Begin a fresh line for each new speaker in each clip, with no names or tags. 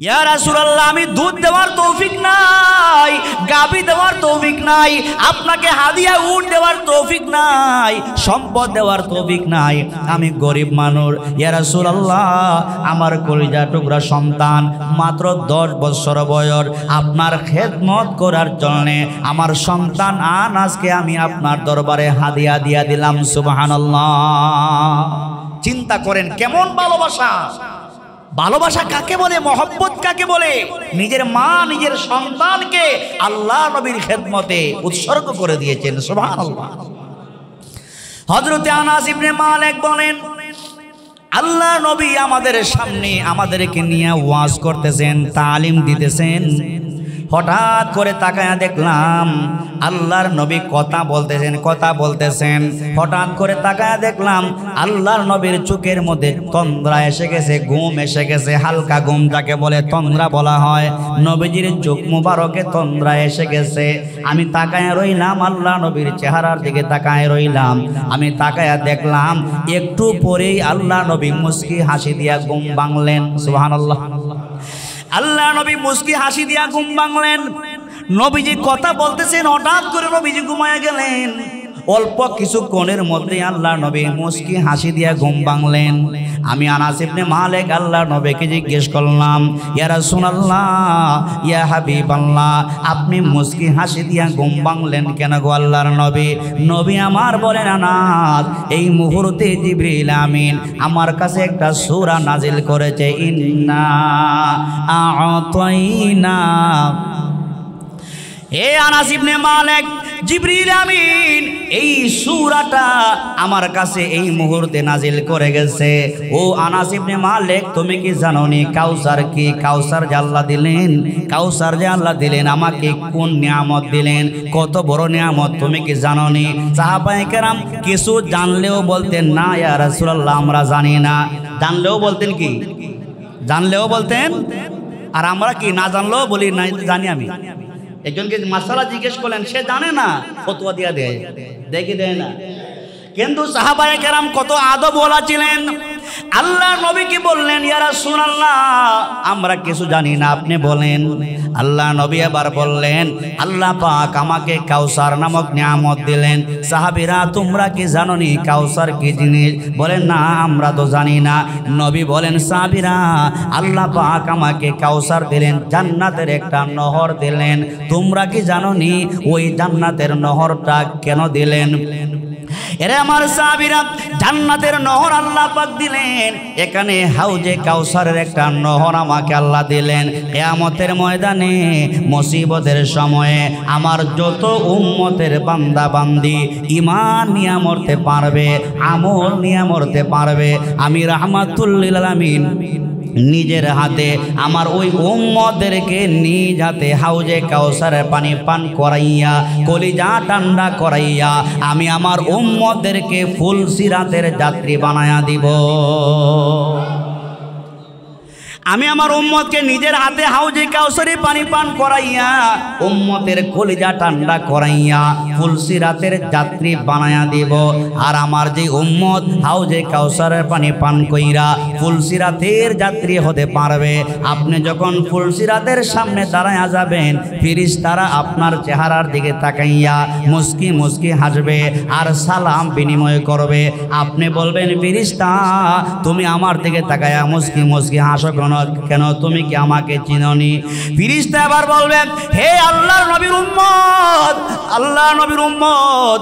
ইয়া রাসূলুল্লাহ, আমি দুধ দেওয়ার তৌফিক নাই, গাভী দেওয়ার তৌফিক নাই, আপনাকে হাদিয়া উট দেওয়ার তৌফিক নাই, সম্পদ দেওয়ার তৌফিক নাই, আমি গরিব মানুষ। ইয়া রাসূলুল্লাহ, আমার কলিজা টুকরা সন্তান মাত্র 10 বছর বয়স, আপনার খেদমত করার জন্য আমার সন্তান আনাসকে আমি আপনার দরবারে হাদিয়া দিয়া দিলাম। সুবহানাল্লাহ। চিন্তা করেন কেমন ভালোবাসা। ভালোবাসা কাকে বলে, মহব্বত কাকে বলে? নিজের মা নিজের সন্তানকে আল্লাহ নবীর খেদমতে উৎসর্গ করে দিয়েছেন। সুবহানাল্লাহ। হযরত আনাস ইবনে মালিক বলেন, আল্লাহ নবী আমাদের সামনে আমাদেরকে নিয়ে ওয়াজ করতেছেন, তালিম দিতেছেন। হঠাৎ করে তাকায়া দেখলাম আল্লাহর নবী কথা বলতেছেন। হঠাৎ করে তাকায়া দেখলাম আল্লাহর নবীর চোখের মধ্যে তন্দ্রা এসে গেছে, ঘুম এসে গেছে, হালকা ঘুম যাকে বলে তন্দ্রা বলা হয়। নবীজির চোখ মুবারকে তন্দ্রা এসে গেছে। আমি তাকায়া রইলাম, আল্লাহ নবীর চেহারার দিকে তাকায়া রইলাম। আমি তাকায়া দেখলাম একটু পরেই আল্লাহ নবী মুস্কি হাসি দিয়া ঘুম ভাঙলেন। সুবহানাল্লাহ। আল্লাহ নবী মুস্কি হাসি দিয়া ঘুম ভাঙলেন। নবীজি কথা বলতেছেন, হঠাৎ করে নবীজি ঘুমায়া গেলেন। অল্প কিছুক্ষণের মধ্যে আল্লাহ নবী মুস্কি হাসি দিয়া ঘুম ভাঙলেন। আমি আনাস ইবনে মালিক আল্লাহ নবীকে জিজ্ঞেস করলাম, ইয়া রাসূলুল্লাহ, ইয়া হাবিবাল্লাহ, আপনি মুস্কি হাসি দিয়া ঘুম ভাঙলেন কেন গো আল্লাহর নবী? নবী আমার বলেন, আনাস, এই মুহূর্তে জিবরিল আমিন আমার কাছে একটা সূরা নাজিল করেছে, ইন্না আ'তাইনা। হে আনাস ইবনে মালিক, জিবরিল আমিন এই সূরাটা আমার কাছে এই মুহূর্তে নাজিল করে গেছে। ও আনাস ইবনে মালিক, তুমি কি জানো নি কাউসার কি? কাউসার যে আল্লাহ দিলেন, কাউসার যে আল্লাহ দিলেন আমাকে কোন নিয়ামত দিলেন, কত বড় নিয়ামত তুমি কি জানো নি? সাহাবায়ে কেরাম কিছু জানলেও বলতেন, না ইয়া রাসূলুল্লাহ আমরা জানি না। জানলেও বলতেন কি? জানলেও বলতেন। আর আমরা কি না জানলেও বলি না জানি আমি। একজনকে মাসালা জিজ্ঞেস করলেন, সে জানে না, ফতোয়া দিয়া দেয়, দেখি দেয় না। কিন্তু সাহাবায়ে কেরাম কত আদব ওয়ালা ছিলেন। আল্লাহ নবীকে বললেন, ইয়া রাসূলুল্লাহ আমরা কিছু জানি না, আপনি বলেন। আল্লাহ নবী এবার বললেন, আল্লাহ পাক আমাকে কাউসার নামক নিয়ামত দিলেন। সাহাবীরা তোমরা কি জানো নি কাউসার কি জিনিস? বলেন, না আমরা তো জানি না। নবী বলেন, সাহাবীরা আল্লাহ পাক আমাকে কাউসার দিলেন, জান্নাতের একটা নহর দিলেন। তোমরা কি জানো নি ওই জান্নাতের নহরটা কেন দিলেন? এরে আমার সাহাবীরা, জান্নাতের নহর আল্লাহ পাক দিলেন, এখানে হাউজে কাউসারের একটা নহর আমাকে আল্লাহ দিলেন। কিয়ামতের ময়দানে মুসিবতের সময়ে আমার যত উম্মতের বান্দা বান্দি ঈমান নিয়ে মরতে পারবে, আমল নিয়ে মরতে পারবে, আমি রাহমাতুল লিল আলামিন নিজের হাতে আমার ওই উম্মতদেরকে নিজ হাতে হাউজে কাউসারের পানি পান করাইয়া, কলিজা ঠান্ডা করাইয়া আমি আমার উম্মতদেরকে ফুল সিরাতের যাত্রী বানায়া দিব। আমি আমার উম্মতকে নিজের হাতে হাউজে কাউসারে পানি পান করাইয়া, উম্মতের কলিজা ঠান্ডা করাইয়া ফুলসিরাতের যাত্রী বানায়া দিব। আর আমার যে উম্মত হাউজে কাউসারের পানি পান কইরা ফুলসিরাতের যাত্রী হতে পারবে, আপনি যখন ফুলসিরাতের সামনে দাঁড়ায়া যাবেন, ফেরেশতারা আপনার চেহারার দিকে তাকাইয়া মুস্কি মুস্কি হাসবে আর সালাম বিনিময় করবে। আপনি বলবেন, ফেরেশতা তুমি আমার দিকে তাকাইয়া মুস্কি মুস্কি হাসো কেন? তুমি কি আমাকে চিনোনি? ফেরেশতা আবার বলবেন, হে আল্লাহর নবীর উম্মত, আল্লাহর নবীর উম্মত,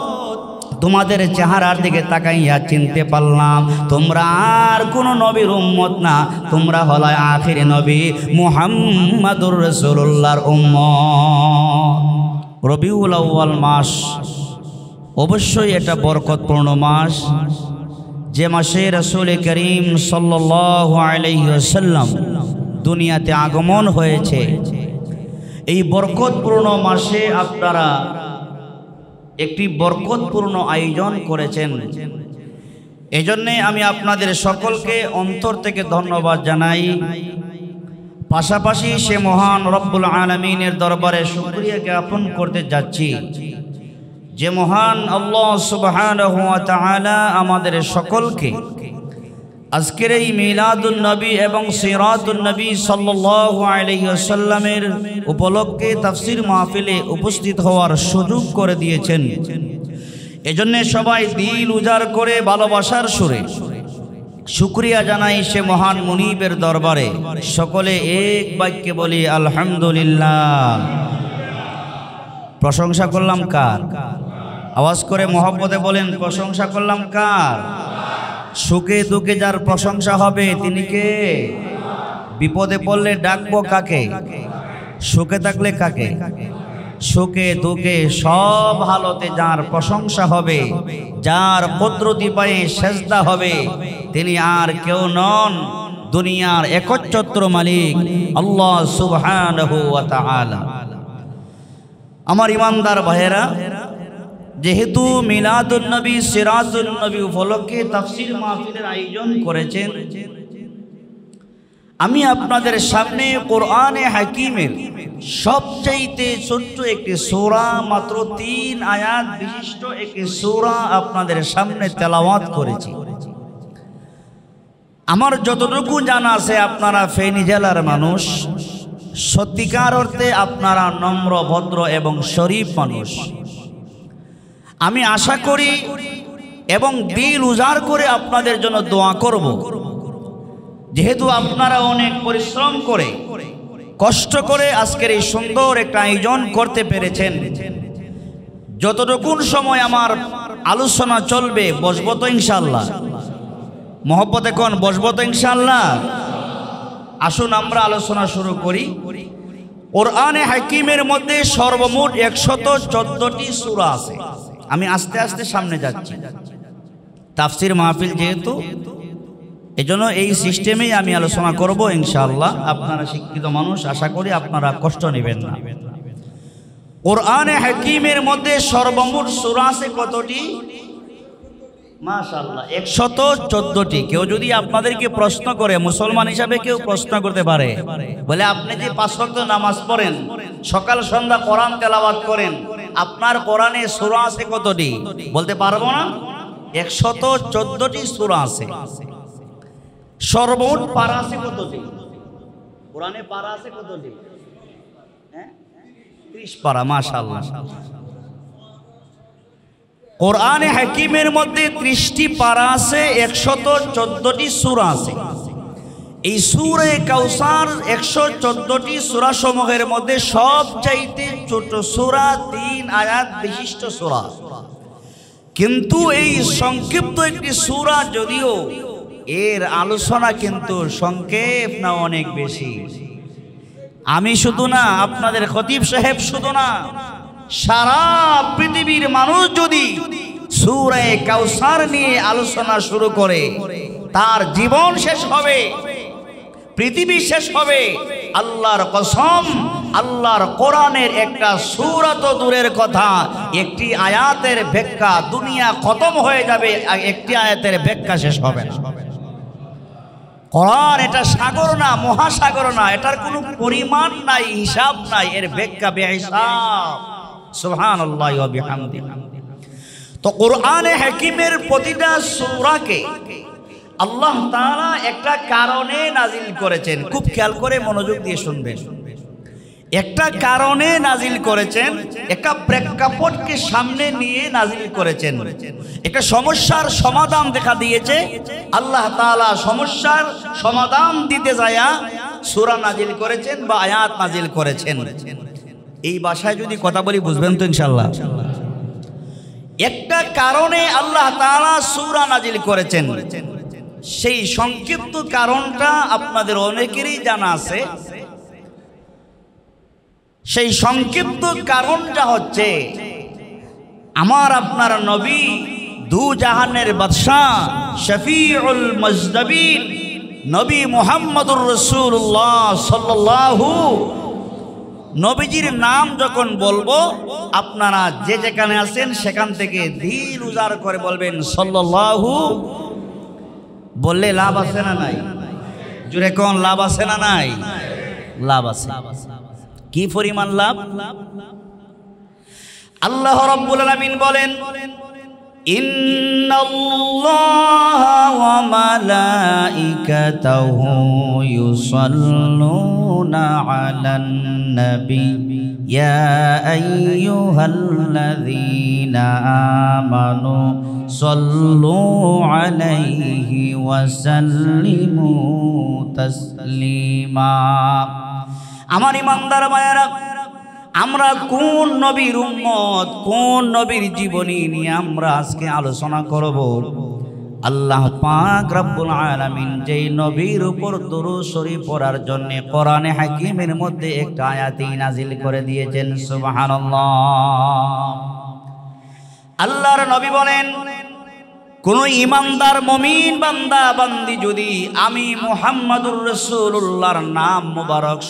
তোমাদের চেহারার দিকে তাকাইয়া চিনতে পারলাম তোমরা আর কোন নবীর উম্মত না, তোমরা হলো আখির নবী মুহাম্মাদুর রাসূলুল্লাহর উম্মত। রবিউল আউয়াল মাস অবশ্যই এটা বরকতপূর্ণ মাস, যে মাসে রাসূল করিম সাল্লাল্লাহু আলাইহি ওয়াসাল্লাম দুনিয়াতে আগমন হয়েছে। এই বরকতপূর্ণ মাসে আপনারা একটি বরকতপূর্ণ আয়োজন করেছেন, এজন্যে আমি আপনাদের সকলকে অন্তর থেকে ধন্যবাদ জানাই। পাশাপাশি সে মহান রব্বুল আলামিনের দরবারে শুকরিয়া জ্ঞাপন করতে যাচ্ছি যে মহান আল্লাহ সুবহানাহু ওয়া তাআলা আমাদের সকলকে আজকের এই মিলাদুন নবী এবং সিরাতুন নবী সাল্লাল্লাহু আলাইহি ওয়াসাল্লামের উপলক্ষে তাফসীর মাহফিলে উপস্থিত হওয়ার সুযোগ করে দিয়েছেন। এজন্য সবাই দিল উজাড় করে ভালোবাসার সুরে শুকরিয়া জানাই সে মহান মুনিবের দরবারে। সকলে এক বাক্যে বলি আলহামদুলিল্লাহ। প্রশংসা করলাম কার? আওয়াজ করে মহব্বতে বলেন, প্রশংসা করলাম কার? সুখে দুঃখে যার প্রশংসা হবে তিনি কে? বিপদে পড়লে ডাকবো কাকে? সুখে থাকলে কাকে? সুখে দুঃখে সব হালতে যার প্রশংসা হবে, যার কুদরতি পায়ে সেজদা হবে, তিনি আর কেউ নন, দুনিয়ার একচ্ছত্র মালিক আল্লাহ সুবহানাহু ওয়া তাআলা। আমার ইমানদার ভাইয়েরা, যেহেতু মিলাদুন নবী সিরাতুন নবী উপলক্ষে তাফসীর মাহফিলের আয়োজন করেছেন, আমি আপনাদের সামনে কোরআনে হাকিমের সবচাইতে ছোট্ট একটি সূরা, মাত্র 3 আয়াত বিশিষ্ট একটি সূরা আপনাদের সামনে তেলাওয়াত করেছি। আমার যতটুকু জানা আছে, আপনারা ফেনী জেলার মানুষ, সত্যিকার অর্থে আপনারা নম্র, ভদ্র এবং শরীফ মানুষ। আমি আশা করি এবং দিল উজাড় করে আপনাদের জন্য দোয়া করব। যেহেতু আপনারা অনেক পরিশ্রম করে কষ্ট করে আজকের এই সুন্দর একটা আয়োজন করতে পেরেছেন, যতটুকু সময় আমার আলোচনা চলবে বসবো তো ইনশাআল্লাহ? মহব্বতে কোন বসবো তো ইনশাআল্লাহ? আসুন আমরা আলোচনা শুরু করি। কোরআনে হাকিমের মধ্যে সর্বমোট 114টি সূরা আছে। আমি আস্তে আস্তে সামনে যাচ্ছি, তাফসীর মাহফিল যেহেতু, এজন্য এই সিস্টেমেই আমি আলোচনা করব ইনশাআল্লাহ। আপনারা শিক্ষিত মানুষ, আশা করি আপনারা কষ্ট নেবেন না। কোরআনে হাকিমের মধ্যে সর্বমোট সূরা আছে কতটি? মাশাআল্লাহ 114টি। কেউ যদি আপনাদেরকে প্রশ্ন করে, মুসলমান হিসাবে কেউ প্রশ্ন করতে পারে, বলে আপনি যে 5 ওয়াক্ত নামাজ পড়েন, সকাল সন্ধ্যা কোরআন তেলাওয়াত করেন, আপনার কোরআনে সূরা আছে কতটি? বলতে পারবো না। 114টি সূরা আছে। সর্বমোট পারা আছে কতটি? কোরআনে পারা আছে কতটি? 30 পারা। মাশাআল্লাহ। কোরআনে হাকিমের মধ্যে 30টি পারা আছে, 114টি সূরা আছে। এই সূরা কাউসার 114টি সূরা সমূহের মধ্যে সবচাইতে ছোট সূরা, 3 আয়াত বিশিষ্ট সূরা। কিন্তু এই সংক্ষিপ্ত একটি সূরা, যদিও এর আলোচনা কিন্তু সংক্ষেপ না, অনেক বেশি। আমি শুধু না, আপনাদের খতিব সাহেব শুধু না, সারা পৃথিবীর মানুষ যদি সূরা কাউসার নিয়ে আলোচনা শুরু করে, তার জীবন শেষ হবে, পৃথিবী শেষ হবে। আল্লাহর কসম, আল্লাহর কোরআনের একটা সূরা তো দূরের কথা, একটি আয়াতের ব্যাখ্যা, দুনিয়া খতম হয়ে যাবে, একটি আয়াতের ব্যাখ্যা শেষ হবে না। কোরআন এটা সাগর না, মহাসাগর না, এটার কোনো পরিমাণ নাই, হিসাব নাই, এর ব্যাখ্যা বেহিসাব। সুবহানাল্লাহি ওয়া বিহামদিহি। তো কোরআনে হাকিমের প্রতিটা সূরাকে আল্লাহ তাআলা একটা কারণে নাজিল করেছেন। খুব খেয়াল করে মনোযোগ দিয়ে শুনবেন। একটা কারণে নাজিল করেছেন, একটা প্রেক্ষাপটকে সামনে নিয়ে নাজিল করেছেন। একটা সমস্যার সমাধান দেখা দিয়েছে, আল্লাহ তাআলা সমস্যার সমাধান দিতে যায়া সূরা নাজিল করেছেন বা আয়াত নাজিল করেছেন। এই ভাষায় যদি কথা বলি বুঝবেন তো ইনশাআল্লাহ। একটা কারণে আল্লাহ তাআলা সূরা নাজিল করেছেন, সেই সংক্ষিপ্ত কারণটা আপনাদের অনেকেরই জানা আছে। সেই সংক্ষিপ্ত কারণটা হচ্ছে, আমার আপনার নবী, দু জাহানের বাদশাহ, শফিউল মুজনবিন নবী মুহাম্মদুর রাসূলুল্লাহ সাল্লাল্লাহু, নবীজির নাম যখন বলবো, আপনারা যে যেখানে আছেন সেখান থেকে দিল উজাড় করে বলবেন সাল্লাল্লাহু। বললে লাভ আছে না নাই? জুড়ে কোন লাভ আছে না নাই? লাভ আছে। কি পরিমাণ লাভ? আল্লাহ রাব্বুল আলামিন বলেন, ইন্নাল্লাহা ওয়া মালাইকাতাহু ইউসাল্লুনা আলান নবী ইয়া আইয়ুহাল্লাযীনা আমানু সাল্লু আলাইহি ওয়া সাল্লিমু তাসলিমা। আমার ইমানদার ভাইয়েরা, আমরা কোন নবীর উম্মত, কোন নবীর জীবনী নিয়ে আমরা আজকে আলোচনা করব? আল্লাহ পাক রব্বুল আলামিন যেই নবীর উপর দুরূদ শরীফ পড়ার জন্য কোরআনে হাকিমের মধ্যে একটা আয়াত নাজিল করে দিয়েছেন। সুবহানাল্লাহ। আল্লাহর নবী বলেন, কোন ইমানদার মুমিন বান্দা বান্দি যদি আমি মুহাম্মাদুর রাসূলুল্লাহর নাম মুবারক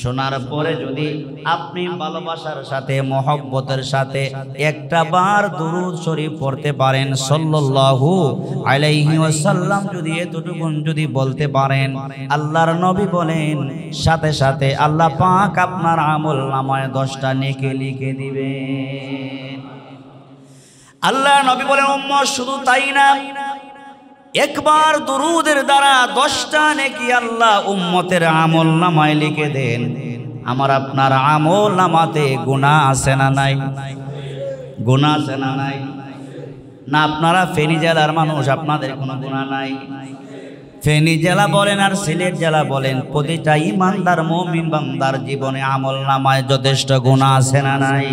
শোনার পরে যদি আপনি ভালোবাসার সাথে মহব্বতের সাথে একটা বার দুরূদ শরীফ পড়তে পারেন সাল্লাল্লাহু আলাইহি ওয়াসাল্লাম, যদি এতটুকু যদি বলতে পারেন, আল্লাহর নবী বলেন সাথে সাথে আল্লাহ পাক আপনার আমলনামায় 10টা নেকি লিখে দিবেন। আল্লাহর নবী বলেন, উম্মত শুধু তাই না, একবার দুরূদের দ্বারা 10টা নেকি আল্লাহ উম্মতের আমলনামায় লিখে দেন। আমার আপনার আমলনামাতে গুনাহ আছে না নাই? গুনাহ আছে না নাই? না আপনারা ফেনী জেলার মানুষ, আপনাদের কোনো গুনাহ নাই? ফেনী জেলা বলেন আর সিলেট জেলা বলেন, প্রতিটা ইমানদার মুমিন বান্দার জীবনে আমলনামায় যথেষ্ট গুনাহ আছে না নাই?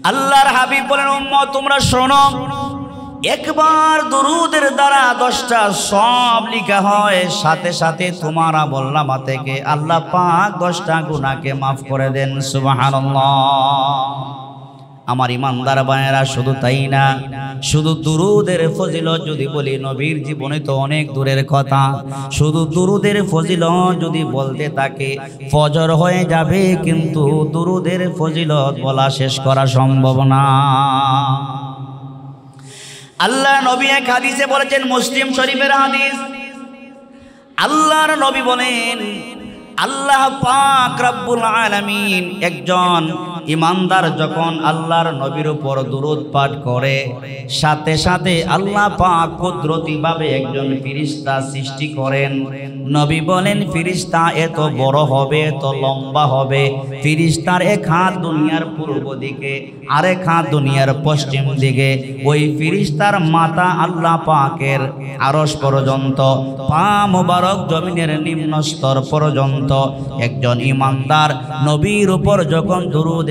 আল্লাহর হাবিব বলেন, উম্মত তোমরা শোনো, একবার দুরূদের দ্বারা 10টা সব লেখা হয়, সাথে সাথে তোমার আমলনামা থেকে আল্লাহ পাক 10টা গুনাহকে মাফ করে দেন। সুবহানাল্লাহ। আমার ইমানদার ভাইয়েরা, শুধু তাই না, শুধু দুরূদের ফজিলত যদি বলি, নবীর জীবনে তো অনেক দূরের কথা, শুধু দুরূদের ফজিলত যদি বলতে থাকে ফজর হয়ে যাবে, কিন্তু দুরূদের ফজিলত বলা শেষ করা সম্ভব না। আল্লাহ নবী এক হাদিসে বলেছেন, মুসলিম শরীফের হাদিস, আল্লাহর নবী বলেন, আল্লাহ পাক রব্বুল আলামিন একজন ইমানদার যখন আল্লাহর নবীর উপর দুরূদ পাঠ করে, সাথে সাথে আল্লাহ পাক কুদরতিভাবে একজন ফেরেশতা সৃষ্টি করেন। নবী বলেন, ফেরেশতা এত বড় হবে, এত লম্বা হবে, ফেরেশতার এক হাত দুনিয়ার পূর্ব দিকে, আরেক হাত দুনিয়ার পশ্চিম দিকে, ওই ফেরেশতার মাথা আল্লাহ পাকের আরশ পর্যন্ত, পা মোবারক জমিনের নিম্ন স্তর পর্যন্ত। একজন ইমানদার নবীর উপর যখন দুরূদ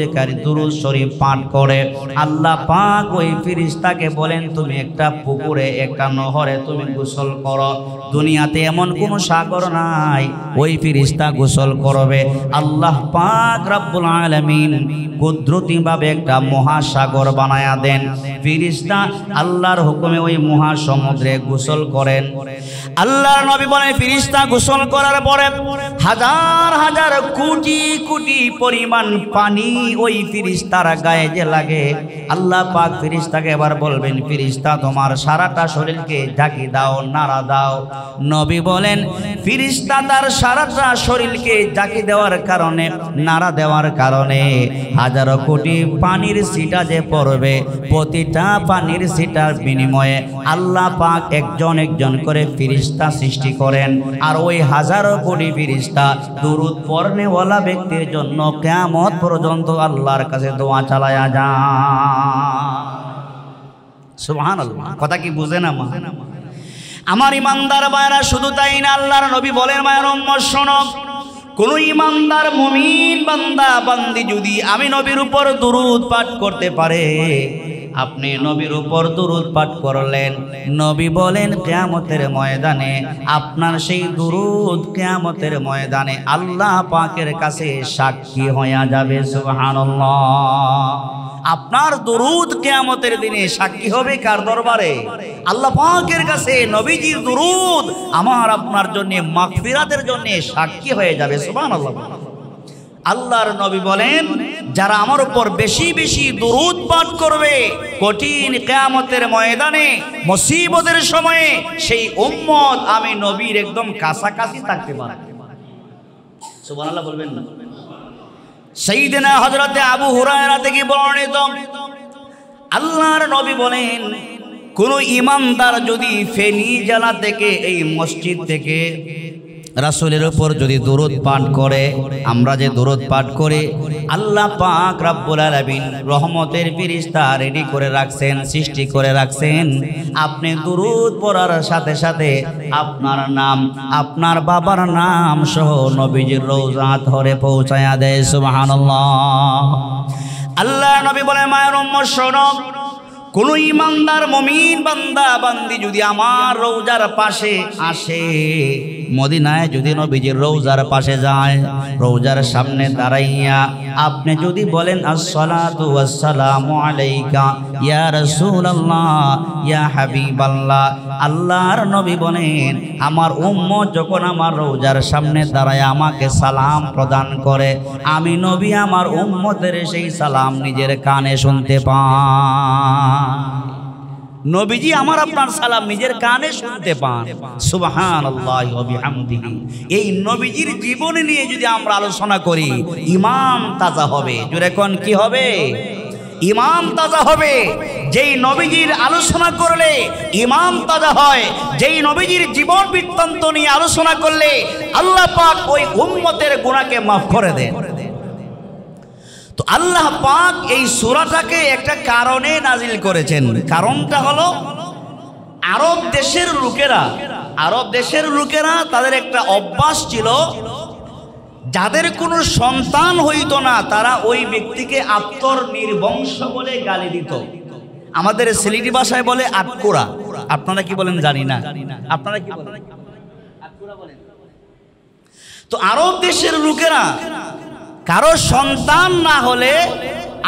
শরীফ পাঠ করে, আল্লাহ পাক ওই ফেরেশতাকে বলেন, তুমি একটা পুকুরে, একটা নহরে তুমি গোসল করো, দুনিয়াতে এমন কোন সাগর নাই, ওই ফেরেশতা গোসল করবে। আল্লাহ পাক রব্বুল আলামিন কুদরতিভাবে একটা মহাসাগর বানায়া দেন। ফেরেশতা আল্লাহর হুকুমে ওই মহাসমুদ্রে গোসল করেন। আল্লাহর নবী বলেন, ফেরেশতা গোসল করার পরে হাজার হাজার কোটি কোটি পরিমাণ পানি ওই ফেরেশতার গায়ে যে লাগে, আল্লাহ পাক ফেরেশতাকে এবার বলবেন, ফেরেশতা তোমার সারাটা শরীরকে ঢাকি দাও, নাড়া দাও। নবী বলেন, ফেরেশতা তার সারাটা শরীরকে ঢাকি দেওয়ার কারণে, নাড়া দেওয়ার কারণে হাজার কোটি পানির ছিটা যে পড়বে, প্রতিটা পানির ছিটার বিনিময়ে আল্লাহ পাক একজন একজন করে ফেরেশতা সৃষ্টি করেন। আর ওই হাজারো কোটি ফেরেশতা দুরূদ পড়নেওয়ালা ব্যক্তির জন্য কিয়ামত পর্যন্ত আল্লাহর কাছে দোয়া চালায়া যায়। সুবহানাল্লাহ। কথা কি বুঝেন না? আমার ইমানদার ভাইরা, শুধু তাই না, আল্লাহর নবী বলেন, মায়ের উম্মত শোনো, কোন ইমানদার মুমিন বান্দা বান্দি যদি আমি নবীর উপর দুরূদ পাঠ করতে পারে, আপনি নবীর উপর দুরূদ পাঠ করলেন, নবী বলেন কিয়ামতের ময়দানে আপনার সেই দুরূদ কিয়ামতের ময়দানে আল্লাহ পাকের কাছে সাক্ষী হয়ে যাবে। সুবহানাল্লাহ। আপনার দুরূদ কিয়ামতের দিনে সাক্ষী হবে কার দরবারে? আল্লাহ পাকের কাছে। নবীজির দুরূদ আমার আপনার জন্য মাগফিরাতের জন্য সাক্ষী হয়ে যাবে। সুবহানাল্লাহ। আল্লাহর নবী বলেন, যারা আমার উপর বেশি বেশি দুরূদ পাঠ করবে, কঠিন কিয়ামতের ময়দানে মুসিবতের সময়ে সেই উম্মত আমি নবীর একদম কাছাকাছি থাকতে পারবে। সুবহানাল্লাহ বলবেন না? সাইয়েদনা হযরতে আবু হুরায়রা থেকে বর্ণিত, আল্লাহর নবী বলেন, কোন ইমানদার যদি ফেনী জেলা থেকে এই মসজিদ থেকে রাসূলের উপর যদি দরুদ পাঠ করে, আমরা যে দরুদ পাঠ করে আল্লাহ পাক রব্বুল আলামিন রহমতের ফেরেশতা রেডি করে রাখছেন, সৃষ্টি করে রাখছেন। আপনি দরুদ পড়ার সাথে সাথে আপনার নাম, আপনার বাবার নাম সহ নবীজির রওজা ধরে পৌঁছায়া দেয়। সুবহানাল্লাহ। আল্লাহ নবী বলেন, মায়ের উম্মত শোনো, কোন ইমানদার মুমিন বান্দা বান্দি যদি আমার রওজার পাশে আসে, মদিনায় যদি নবীজির রওজার পাশে যায়, রওজার সামনে দাঁড়াইয়া আপনি যদি বলেন আসসালাতু ওয়াসসালামু আলাইকা ইয়া রাসূলুল্লাহ ইয়া হাবিবাল্লাহ, আল্লাহর নবী বলেন আমার উম্মত যখন আমার রওজার সামনে দাঁড়ায় আমাকে সালাম প্রদান করে, আমি নবী আমার উম্মতের সেই সালাম নিজের কানে শুনতে পাই। নবীজি আমার আপনার সালাম নিজের কানে শুনতে পান। সুবহানাল্লাহি ওয়া বিহামদিহি। এই নবীজির জীবনী নিয়ে যদি আমরা আলোচনা করি, ঈমান তাজা হবে। জোরে কোন কি হবে? ঈমান তাজা হবে। যেই নবীজির আলোচনা করলে ঈমান তাজা হয়, যেই নবীজির জীবন বৃত্তান্ত নিয়ে আলোচনা করলে আল্লাহ পাক ওই উম্মতের গুনাহকে মাফ করে দেন। তো আল্লাহ পাক এই সূরাটাকে একটা কারণে নাজিল করেছেন। কারণটা হলো আরব দেশের লোকেরা তাদের একটা অভ্যাস ছিল, যাদের কোনো সন্তান হইতো না তারা ওই ব্যক্তিকে আত্মর নির্বংশ বলে গালি দিত। আমাদের সিলেটি ভাষায় বলে আটকুরা। আপনারা কি বলেন জানি না, আপনারা কি বলেন? আটকুরা বলেন। তো আরব দেশের লোকেরা কারো সন্তান না হলে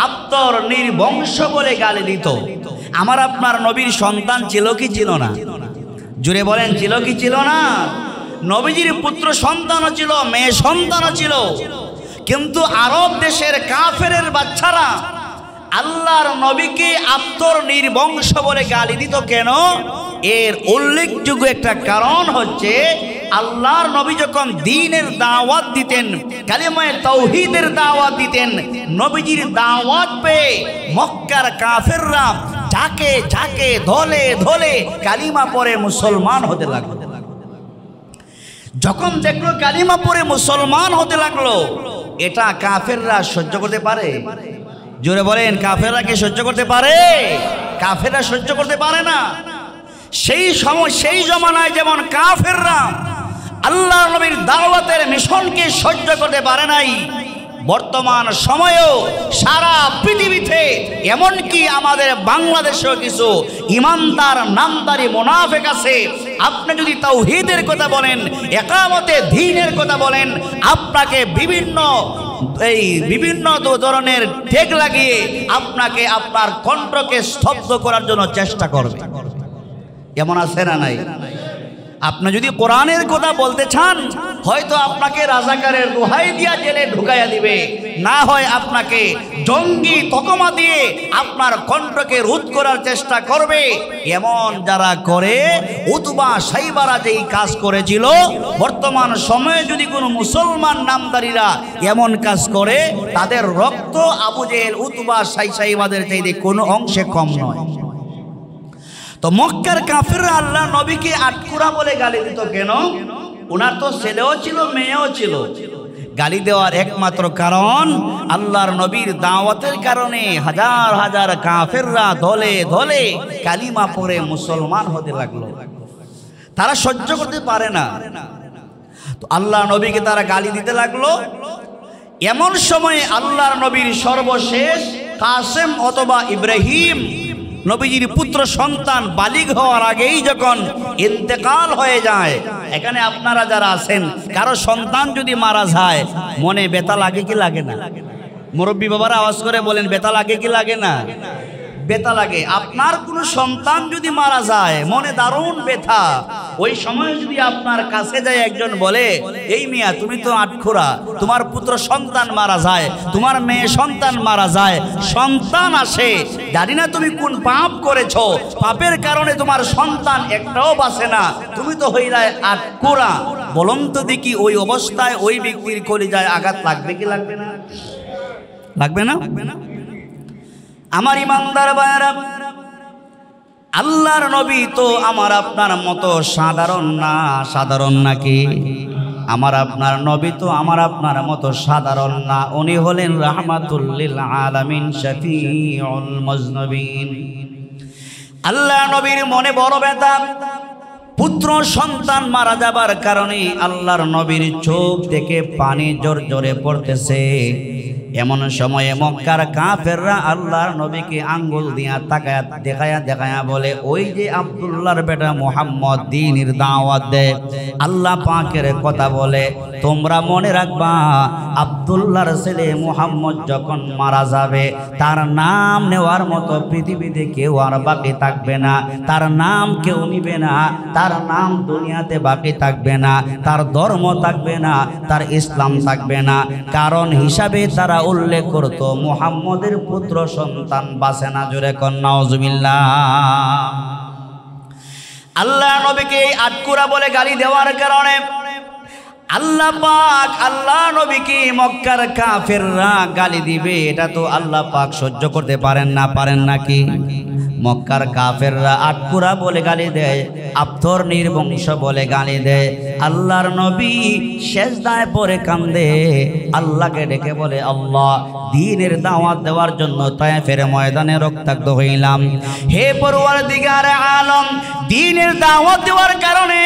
আত্মর নির্বংশ বলে গালি দিত। আমার আপনার নবীর সন্তান ছিল কি ছিল না? জুড়ে বলেন, ছিল কি ছিল না? নবীজির পুত্র সন্তানও ছিল, মেয়ে সন্তানও ছিল। কিন্তু আরব দেশের কাফেরের বাচ্চারা আল্লাহর নবীকে আত্মর নির্বংশ বলে গালি দিত কেন? এর উল্লেখযোগ্য একটা কারণ হচ্ছে, আল্লাহর নবী যখন দ্বীনের দাওয়াত দিতেন, কালিমায়ে তাওহীদের দাওয়াত দিতেন, নবীজির দাওয়াত পেয়ে মক্কার কাফেররা ঝাঁকে ঝাঁকে ধলে ধলে কালিমা পড়ে মুসলমান হতে লাগলো। যখন দেখলো কালিমা পড়ে মুসলমান হতে লাগলো, এটা কাফেররা সহ্য করতে পারে? জোরে বলেন, কাফেররা কি সহ্য করতে পারে? কাফেররা সহ্য করতে পারে না। সেই সময় সেই জমানায় যেমন কাফেররা আল্লাহর নবীর দাওয়াতের মিশনকে সহ্য করতে পারে নাই, বর্তমান সময়েও সারা পৃথিবীতে এমনকি আমাদের বাংলাদেশেও কিছু ইমানদার নামদারি মুনাফিক আছে। আপনি যদি তাওহীদের কথা বলেন, ইকামতে দ্বীনের কথা বলেন, আপনাকে বিভিন্ন ধরনের ঠেক লাগিয়ে আপনাকে আপনার কণ্ঠকে স্তব্ধ করার জন্য চেষ্টা করবে। এমন আছে না নাই? আপনি যদি কোরআনের কথা বলতে চান, হয়তো আপনাকে রাজাকারের দোহাই দিয়া জেলে ঢুকাইয়া দিবে, না হয় আপনাকে জঙ্গি তকমা দিয়ে আপনার কণ্ঠকে রোধ করার চেষ্টা করবে। এমন যারা করে, উতবা সাইবারা যেই কাজ করেছিল, বর্তমান সময়ে যদি কোনো মুসলমান নামদারিরা এমন কাজ করে, তাদের রক্ত আবু জেহেল উতবা সাইবাদের চাইতে কোনো অংশে কম নয়। তো মক্কার কাফেররা আল্লাহ নবীকে আটকুরা বলে গালি দিত কেন? ওনার তো ছেলেও ছিল, মেয়েও ছিল। গালি দেওয়ার একমাত্র কারণ আল্লাহর নবীর দাওয়াতের কারণে হাজার হাজার কাফেররা ধলে ধলে কালিমা পড়ে মুসলমান হতে লাগলো। তারা সহ্য করতে পারে না, তো আল্লাহ নবীকে তারা গালি দিতে লাগলো। এমন সময়ে আল্লাহর নবীর সর্বশেষ কাসেম অথবা ইব্রাহিম নবীজির পুত্র সন্তান বালিগ হওয়ার আগেই যখন ইন্তেকাল হয়ে যায়, এখানে আপনারা যারা আছেন, কারো সন্তান যদি মারা যায় মনে ব্যথা লাগে কি লাগে না? মুরব্বী বাবারা আওয়াজ করে বলেন, ব্যথা লাগে কি লাগে না? ব্যথা লাগে। আপনার কোনো সন্তান যদি মারা যায় মনে দারুণ ব্যথা। ওই সময় যদি আপনার কাছে যায় একজন বলে, এই মিয়া তুমি তো আটখোরা, তোমার পুত্র সন্তান মারা যায়, তোমার মেয়ে সন্তান মারা যায়, সন্তান আসে, জানি না তুমি কোন পাপ করেছো, পাপের কারণে তোমার সন্তান একটাও বাঁচে না, তুমি তো হইলায় আটখোরা। বলুন তো দেখি, ওই অবস্থায় ওই ব্যক্তির কলিজায় আঘাত লাগবে কি লাগবে না? লাগবে না? আমার ইমানদার ভাইরা, আল্লাহর নবী তো আমার আপনার মতো সাধারণ না। সাধারণ নাকি? আমার আপনার নবী তো আমার আপনার মতো সাধারণ না। উনি হলেন রাহমাতুল লিল আলামিন, শফিউল মুজনবিন। আল্লাহ নবীর মনে বড় ব্যথা, পুত্র সন্তান মারা যাবার কারণে আল্লাহর নবীর চোখ থেকে পানি জোরে পড়তেছে। এমন সময়ে মক্কার কাফেররা আল্লাহর নবীকে আঙ্গুল দিয়া তাকায়া দেখায়া বলে, ওই যে আব্দুল্লাহর বেটা মুহাম্মদ দ্বীনের দাওয়াত দেয়, আল্লাহ পাকের কথা বলে, তোমরা মনে রাখবা আব্দুল্লাহর ছেলে মুহাম্মদ যখন মারা যাবে তার নাম নেওয়ার মতো পৃথিবীতে কেউ আর বাকি থাকবে না। তার নাম কেউ নিবে না, তার নাম দুনিয়াতে বাকি থাকবে না, তার ধর্ম থাকবে না, তার ইসলাম থাকবে না। কারণ হিসাবে তারা উল্লেখ করতো মুহাম্মদের পুত্র সন্তান বাঁচে না। জোরে কন নাউজুবিল্লাহ। আল্লাহ নবীকে আটকুরা বলে গালি দেওয়ার কারণে আল্লাহ পাক আল্লাহ নবীকে মক্কার কাফেররা গালি দিবে, এটা তো আল্লাহ পাক সহ্য করতে পারেন না। পারেন নাকি? মক্কার কাফেররা আটকুরা বলে গালি দেয়, আফতর নির্বংশ বলে গালি দেয়। আল্লাহর নবী সেজদায় পড়ে কান্দে, আল্লাহকে ডেকে বলে, আল্লাহ দ্বীনের দাওয়াত দেওয়ার জন্য তায়েফের ময়দানে রক্তাক্ত হইলাম। হে পরওয়ারদিগার আলম, দ্বীনের দাওয়াত দেওয়ার কারণে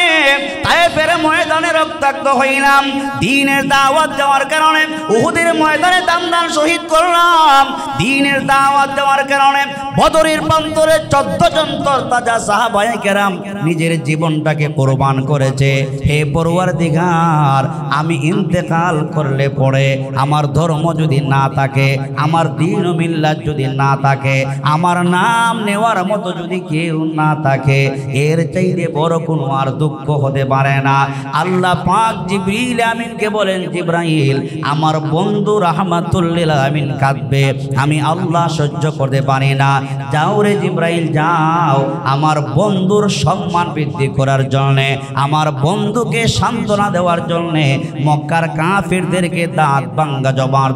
তায়েফের ময়দানে রক্তাক্ত হইলাম। দ্বীনের দাওয়াত দেওয়ার কারণে উহুদের ময়দানে দাম শহীদ করলাম। দ্বীনের দাওয়াত দেওয়ার কারণে বদরের প্রান্তরে 14 জন তরতাজা সাহাবায়ে কেরাম নিজের জীবনটাকে কোরবান করেছে। হে পরওয়ারদিগার, আমি ইন্তেকাল করলে পরে আমার ধর্ম যদি না থাকে, আমার দ্বীন ও মিল্লাত যদি না থাকে, আমার নাম নেওয়ার মতো যদি কেউ না থাকে, এর চাইতে বড় কোনো আর দুঃখ হতে পারে না। আল্লাহ পাক জিবরিল আমিনকে বলেন, জিবরাইল, আমার বন্ধু রাহমাতুল লিল আলামিন কাঁদবে, আমি আল্লাহ সহ্য করতে পারি না। যাও রে জিবরাইল, যাও আমার বন্ধুর সম্মান বৃদ্ধি করার জন্যে, আমার বন্ধুকে সান্ত্বনা দেওয়ার জন্যে, মক্কার কাফিরদেরকে দাঁত ভাঙ্গা জবাব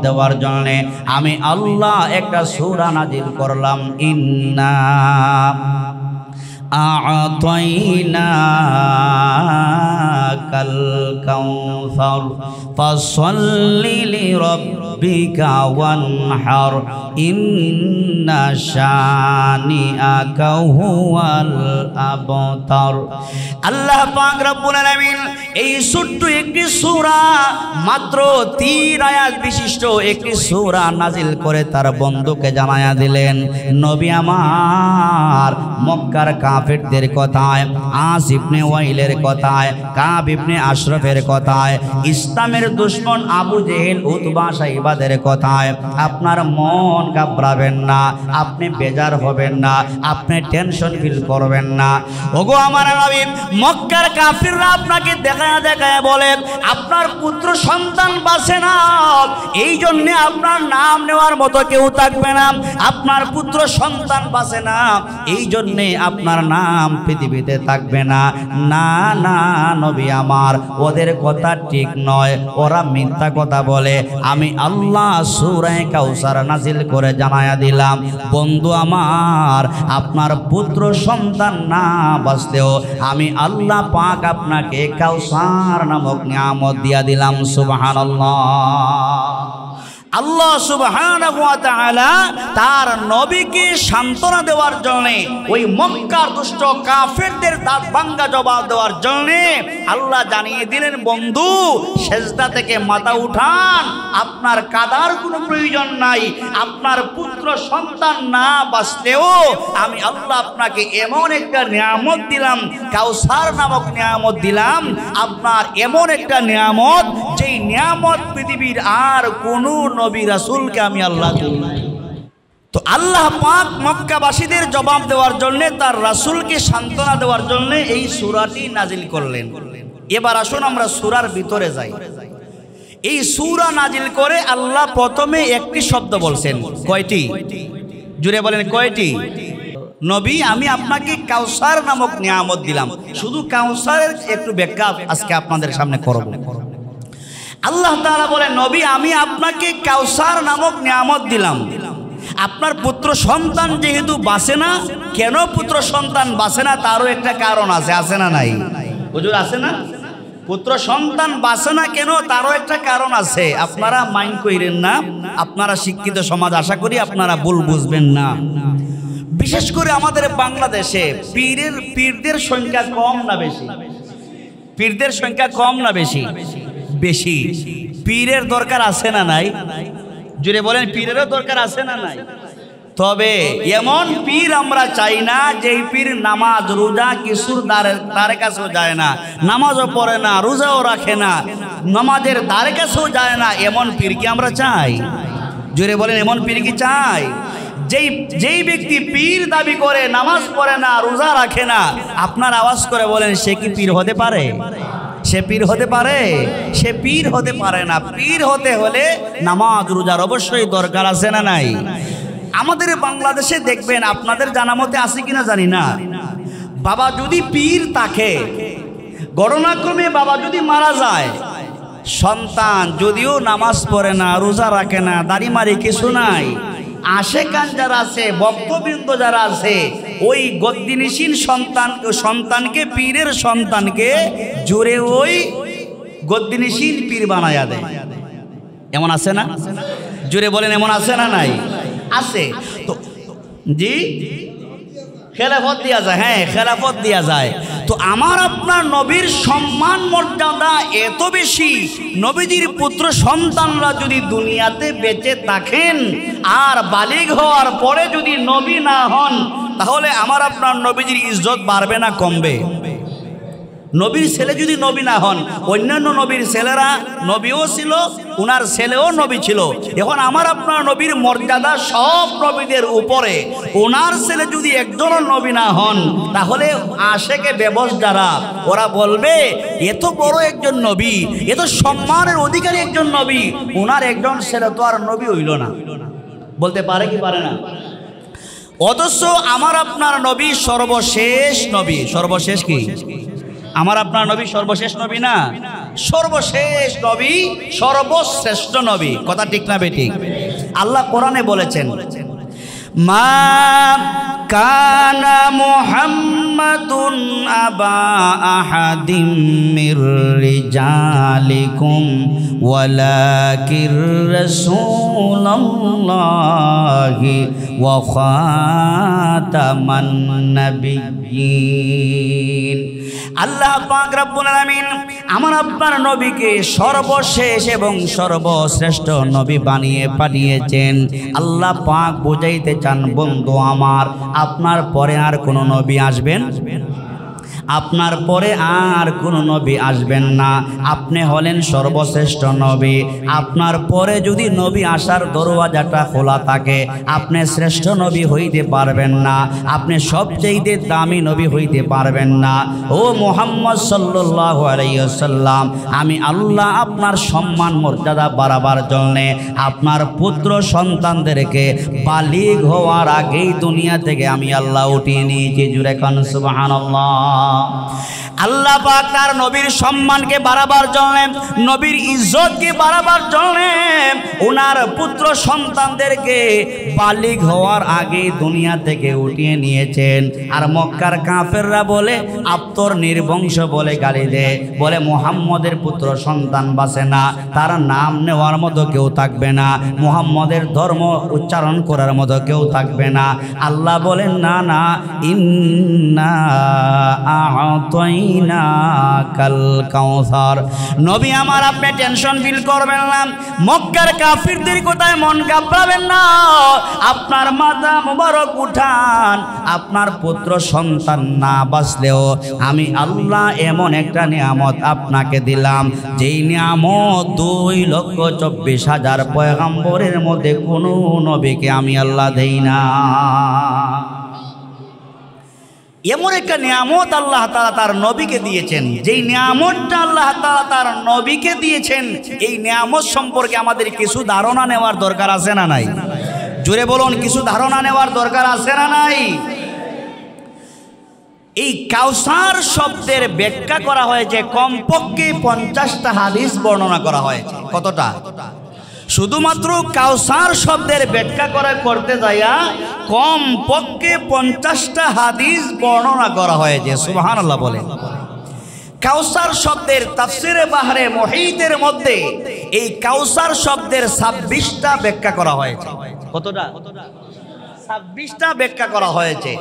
দেওয়ার জন্যে আমি আল্লাহ একটা সূরা নাজিল করলাম। ইন্না আ'তাইনাকাল কাউসার ফাসল্লি লিরাব্বিকা ওয়ানহার ইন্না শানিআকা হুয়াল আবতার। আল্লাহ পাক রব্বুল আলামিন এই ছোট্ট একটি সূরা, মাত্র 3 আয়াত বিশিষ্ট একটি সূরা নাজিল করে তার বন্ধুকে জানায়া দিলেন, নবী আমার মক্কার কাফেরদের কথায়, আস ইবনে ওয়াইলের কথায়, কাব ইবনে আশরাফের কথায়, ইসলামের দুশমন আবু জেহেল, উতবা, সাইবাদের কথায় আপনার মন ঘাবড়াবেন না, আপনি বেজার হবেন না, আপনি টেনশন ফিল করবেন না। ওগো আমার নবী, মক্কার কাফিররা আপনাকে দেখায় বলে আপনার পুত্র সন্তান বাঁচে না, এই জন্য আপনার নাম নেওয়ার মতো কেউ থাকবে না। আপনার পুত্র সন্তান বাঁচে না, এই জন্যে আপনার নাম পৃথিবীতে থাকবে না। না না নবী আমার, ওদের কথা ঠিক নয়, ওরা মিথ্যা কথা বলে। আমি আল্লাহ সূরা কাউসার নাজিল করে জানায়া দিলাম, বন্ধু আমার, আপনার পুত্র সন্তান না বাঁচলেও আমি আল্লাহ পাক আপনাকে কাউসার নামক নিয়ামত দিয়া দিলাম। সুবহানাল্লাহ। আল্লাহ সুবহানাহু ওয়া তাআলা তার নবীকে সান্ত্বনা দেওয়ার জন্য, ওই মক্কার দুষ্ট কাফেরদের দাঁত ভাঙ্গা জবাব দেওয়ার জন্য আল্লাহ জানিয়ে দিলেন, বন্ধু সেজদা থেকে মাথা উঠান, আপনার কাদার কোনো প্রয়োজন নাই। আপনার পুত্র সন্তান না বাঁচলেও আমি আল্লাহ আপনাকে এমন একটা নিয়ামত দিলাম, কাউসার নামক নিয়ামত দিলাম। আপনার এমন একটা নিয়ামত, যেই নিয়ামত পৃথিবীর আর কোনো নবী রাসূলকে আমি আল্লাহ দিই। তো আল্লাহ পাক মক্কাবাসীদের জবাব দেওয়ার জন্য, তার রাসূলকে সান্ত্বনা দেওয়ার জন্য এই সূরাটি নাজিল করলেন। এবার আসুন আমরা সূরার ভিতরে যাই। এই সূরা নাজিল করে আল্লাহ প্রথমে একটি শব্দ বলছেন। কয়টি? জুড়ে বলেন কয়টি? নবী, আমি আপনাকে কাউসার নামক নিয়ামত দিলাম। শুধু কাউসারের একটু ব্যাখ্যা আজকে আপনাদের সামনে করব। আল্লাহ তাআলা বলেন, নবী, আমি আপনাকে কাউসার নামক নিয়ামত দিলাম। আপনার পুত্র সন্তান যেহেতু বাঁচে না, কেন পুত্র সন্তান বাঁচে না তারও একটা কারণ আছে, আছে না নাই হুজুর, আছে না? পুত্র সন্তান বাঁচে না কেন তারও একটা কারণ আছে। আপনারা মাইন্ড কইরেন না, আপনারা শিক্ষিত সমাজ, আশা করি আপনারা ভুল বুঝবেন না। বিশেষ করে আমাদের বাংলাদেশে পীরদের সংখ্যা কম না বেশি? পীরদের সংখ্যা কম না বেশি? বেশি। পীরের দরকার আছে না নাই? জুড়ে বলেন, পীরেরও দরকার আছে না নাই? তবে এমন পীর আমরা চাই না যেই পীর নামাজ রোজা কিছুর দ্বারে কাছেও যায় না, নামাজও পড়ে না, রোজাও রাখে না, নামাজের দ্বারে কাছেও যায় না। এমন পীর কি আমরা চাই? জুড়ে বলেন, এমন পীর কি চাই? যেই ব্যক্তি পীর দাবি করে, নামাজ পড়ে না, রোজা রাখে না, আপনার আওয়াজ করে বলেন সে কি পীর হতে পারে? সে পীর হতে পারে? সে পীর হতে পারে না। পীর হতে হলে নামাজ রোজার অবশ্যই দরকার আছে না নাই? আমাদের বাংলাদেশে দেখবেন, আপনাদের জানা মতে আছে কিনা জানি না, বাবা যদি পীর থাকে, ঘটনাক্রমে বাবা যদি মারা যায়, সন্তান যদিও নামাজ পড়ে না, রোজা রাখে না, দাড়ি মারি কিছু নাই, আশেকান যারা আছে, ভক্তবৃন্দ যারা আছে, ওই গদ্দিনিসীন সন্তানকে, পীরের সন্তানকে জোরে ওই গদ্দিনিসীন পীর বানায়া দেয়। এমন আছে না? জোরে বলেন, এমন আছে না নাই? আছে তো। জি, খেলাফত দেওয়া যায়। হ্যাঁ, খেলাফত দেওয়া যায়। তো আমার আপনার নবীর সম্মান মর্যাদা এত বেশি, নবীজির পুত্র সন্তানরা যদি দুনিয়াতে বেঁচে থাকেন আর বালিগ হওয়ার পরে যদি নবী না হন, তাহলে আমার আপনার নবীজির ইজ্জত বাড়বে না কমবে? নবীর ছেলে যদি নবী না হন, অন্যান্য নবীর ছেলেরা নবীও ছিল, উনার ছেলেও নবী ছিল। এখন আমার আপনার নবীর মর্যাদা সব নবীদের উপরে, ওনার ছেলে যদি একজনও নবী না হন, তাহলে আশেকে বেবস যারা, ওরা বলবে এত বড় একজন নবী, এত সম্মানের অধিকারী একজন নবী, ওনার একজন ছেলে তো আর নবী হইল না। বলতে পারে কি পারে না? অথচ আমার আপনার নবী সর্বশেষ নবী। সর্বশেষ কি? আমার আপনার নবী সর্বশেষ নবী না? সর্বশেষ নবী, সর্বশ্রেষ্ঠ নবী। কথা ঠিক না বেঠিক? আল্লাহ কোরআনে বলেছেন, মা কানা মুহাম্মাদুন আবা আহাদিম মির রিজালিকুম ওয়ালাকির রাসূলুল্লাহি ওয়া খাতামান নাবিয়্যিন। আল্লাহ পাক রব্বুল আলামিন আমার আপনার নবীকে সর্বশেষ এবং সর্বশ্রেষ্ঠ নবী বানিয়ে পাঠিয়েছেন। আল্লাহ পাক বুঝাইতে চান, বন্ধু আমার, আপনার পরে আর কোনো নবী আসবেন? আপনার পরে আর কোনো নবী আসবেন না। আপনি হলেন সর্বশ্রেষ্ঠ নবী। আপনার পরে যদি নবী আসার দরওয়াজাটা খোলা থাকে, আপনি শ্রেষ্ঠ নবী হইতে পারবেন না, আপনি সবচেয়ে দামি নবী হইতে পারবেন না। ও মুহাম্মদ সাল্লাল্লাহু আলাইহি ওয়াসাল্লাম, আমি আল্লাহ আপনার সম্মান মর্যাদা বাড়াবার জন্যে আপনার পুত্র সন্তানদেরকে বালিগ হওয়ার আগেই দুনিয়া থেকে আমি আল্লাহ উঠিয়ে নিয়েছি। জুড়ে কান সুবহানাল্লাহ। আল্লাহ পাক তার নবীর সম্মানকে বাড়াবার জন্য, নবীর ইজ্জতকে বাড়াবার জন্য ওনার পুত্র সন্তানদেরকে বালিগ হওয়ার আগে দুনিয়া থেকে উঠিয়ে নিয়েছেন। আর মক্কার কাফেররা বলে, আপ্তর নির্বংশ বলে গালি দেয়, বলে মুহাম্মদের পুত্র সন্তান বাঁচে না, তার নাম নেওয়ার মতো কেউ থাকবে না, মুহাম্মদের ধর্ম উচ্চারণ করার মতো কেউ থাকবে না। আল্লাহ বলেন, না না, ইন্না আ'তাইনাকাল কাউসার। নবী আমার, আপনি টেনশন ফিল করবেন না, মক্কার কাফিরদের কথায় মন ঘাবড়াবেন না, আপনার মাথা মোবারক উঠান। আপনার পুত্র সন্তান না বাঁচলেও আমি আল্লাহ এমন একটা নিয়ামত আপনাকে দিলাম, যেই নিয়ামত 2,24,000 পয়গম্বরের মধ্যে কোনো নবীকে আমি আল্লাহ দেই না। এমন একটা নিয়ামত আল্লাহ তাআলা তার নবীকে দিয়েছেন। যেই নিয়ামতটা আল্লাহ তাআলা তার নবীকে দিয়েছেন, এই নিয়ামত সম্পর্কে আমাদের কিছু ধারণা নেওয়ার দরকার আছে না নাই? জোরে বলুন, কিছু ধারণা নেওয়ার দরকার আছে না নাই? এই কাউসার শব্দের ব্যাখ্যা করা হয়েছে, কমপক্ষে 50টা হাদিস বর্ণনা করা হয়েছে। কতটা? শুধুমাত্র কাউসার শব্দের ব্যাখ্যা করতে যাইয়া কম পক্ষে 50টা হাদিস বর্ণনা করা হয়েছে। সুবহানাল্লাহ বলেন। কাউসার শব্দের তাফসিরে বাহরে মুহিতের মধ্যে এই কাউসার শব্দের 26টা ব্যাখ্যা করা হয়েছে। কতটা? 26টা ব্যাখ্যা করা হয়েছে।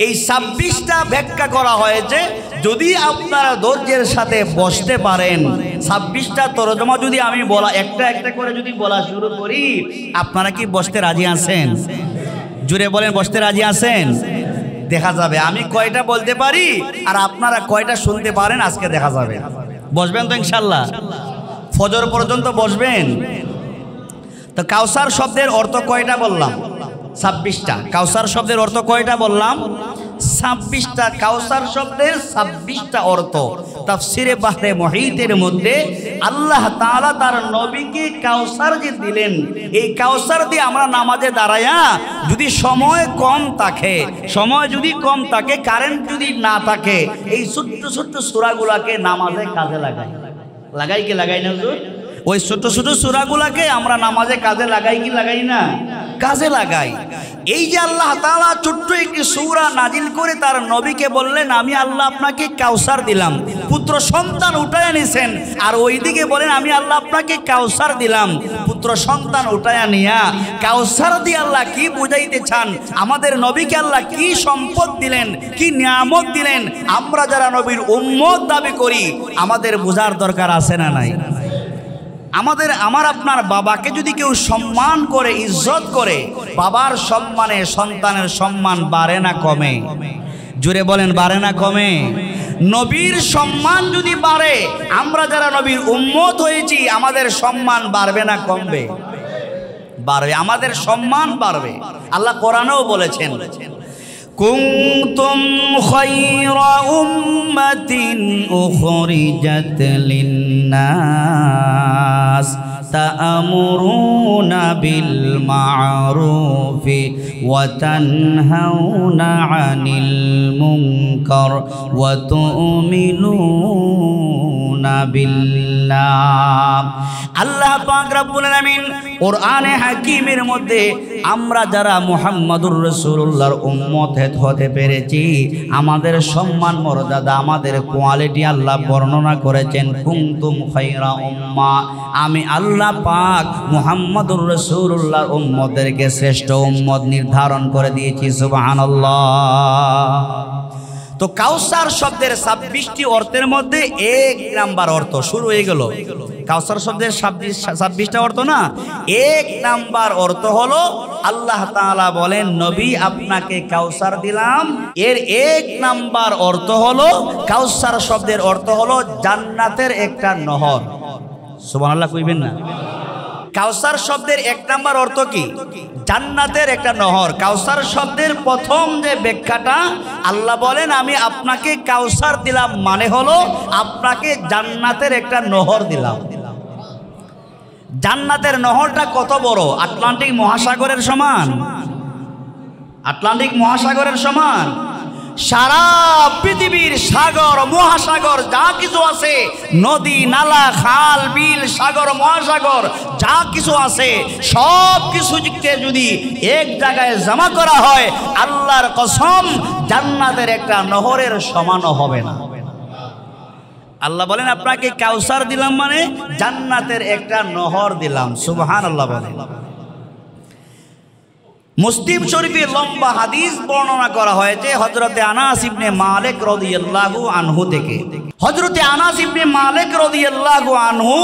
এই 26টা ব্যাখ্যা করা হয়েছে। যদি আপনারা ধৈর্যের সাথে বসতে পারেন, 26টা তরজমা যদি আমি বলা একটা একটা করে যদি বলা শুরু করি, আপনারা কি বসতে রাজি আছেন? জুড়ে বলেন, বসতে রাজি আছেন? দেখা যাবে আমি কয়টা বলতে পারি আর আপনারা কয়টা শুনতে পারেন আজকে দেখা যাবে। বসবেন তো ইনশাল্লাহ? ফজর পর্যন্ত বসবেন তো? কাউসার শব্দের অর্থ কয়টা বললাম? 26টা। কাউসার শব্দের অর্থ কয়টা বললাম? 26টা। কাউসার শব্দের 26টা অর্থ তাফসিরে বাহরে মুহিতের মধ্যে আল্লাহ তাআলা তার নবীকে কাউসার যে দিলেন, এই কাউসার দিয়ে আমরা নামাজে দাঁড়ায়া যদি সময় কম থাকে, কারেন্ট যদি না থাকে, এই ছোট্ট ছোট্ট সূরাগুলোকে নামাজে কাজে লাগাই কি লাগাই না হুজুর? ওই ছোট ছোট সূরাগুলোকে আমরা নামাজে কাজে লাগাই কি লাগাই না? কাজে লাগাই। এই যে আল্লাহ তাআলা ছোট্ট একটি সূরা নাজিল করে তার নবীকে বললেন, আমি আল্লাহ আপনাকে কাউসার দিলাম, পুত্র সন্তান উঠায়া নিছেন, আর ওইদিকে বলেন আমি আল্লাহ আপনাকে কাউসার দিলাম, পুত্র সন্তান উঠায়া নিয়া কাউসার দিয়ে আল্লাহ কি বুঝাইতে চান, আমাদের নবীকে আল্লাহ কি সম্পদ দিলেন, কি নিয়ামত দিলেন, আমরা যারা নবীর উম্মত দাবি করি আমাদের বোঝার দরকার আছে না নাই? আমার আপনার বাবাকে যদি কেউ সম্মান করে, ইজ্জত করে, বাবার সম্মানে সন্তানের সম্মান বাড়ে না কমে? জোরে বলেন, বাড়ে না কমে? নবীর সম্মান যদি বাড়ে, আমরা যারা নবীর উম্মত হয়েছি আমাদের সম্মান বাড়বে না কমবে? বাড়বে, আমাদের সম্মান বাড়বে। আল্লাহ কোরআনেও বলেছেন, কুনতুম খায়রা উম্মাতিন উখরিজাত লিন্নাস তা'মুরুনা বিল মা'রুফি ওয়া তানহাউনা 'আনিল মুনকার ওয়া তু'মিনুনা বিল্লাহ। আল্লাহ পাক রব্বুল আলামিন কোরআনে হাকিমের মধ্যে আমরা যারা মুহাম্মাদুর রাসূলুল্লাহর উম্মত হতে পেরেছি, আমাদের সম্মান মর্যাদা, আমাদের কোয়ালিটি আল্লাহ বর্ণনা করেছেন। কুনতুম খায়রা উম্মাহ, আমি আল্লাহ পাক মুহাম্মাদুর রাসূলুল্লাহর উম্মতদেরকে শ্রেষ্ঠ উম্মত নির্ধারণ করে দিয়েছি। সুবহানাল্লাহ। তো কাউসার শব্দের 26টি অর্থের মধ্যে 1 নাম্বার অর্থ শুরু হয়ে গেল। কাউসার শব্দের 26টা অর্থ না, 1 নাম্বার অর্থ হলো আল্লাহ তাআলা বলেন নবী আপনাকে কাউসার দিলাম। এর 1 নাম্বার অর্থ হলো, কাউসার শব্দের অর্থ হলো জান্নাতের একটা নহর। সুবহানাল্লাহ কইবেন না? কাউসার শব্দের 1 নাম্বার অর্থ কি? জান্নাতের একটা নহর। কাউসার শব্দের প্রথম যে ব্যাখ্যাটা, আল্লাহ বলেন আমি আপনাকে কাউসার দিলাম, মানে হলো আপনাকে জান্নাতের একটা নহর দিলাম। জান্নাতের নহরটা কত বড়? আটলান্টিক মহাসাগরের সমান। আটলান্টিক মহাসাগরের সমান। সারা পৃথিবীর সাগর মহাসাগর যা কিছু আছে, নদী নালা খাল বিল সাগর মহাসাগর যা কিছু আছে, সব কিছুকে যদি এক জায়গায় জমা করা হয়, আল্লাহর কসম জান্নাতের একটা নহরের সমানও হবে না। আল্লাহ বলেন আপনাকে কাউসার দিলাম মানে জান্নাতের একটা নহর দিলাম। সুবহানাল্লাহ বলেন। মুসলিম শরীফে লম্বা হাদিস বর্ণনা করা হয়েছে হযরতে আনাস ইবনে মালিক রাদিয়াল্লাহু আনহু থেকে। হযরতে আনাস ইবনে মালিক রাদিয়াল্লাহু আনহু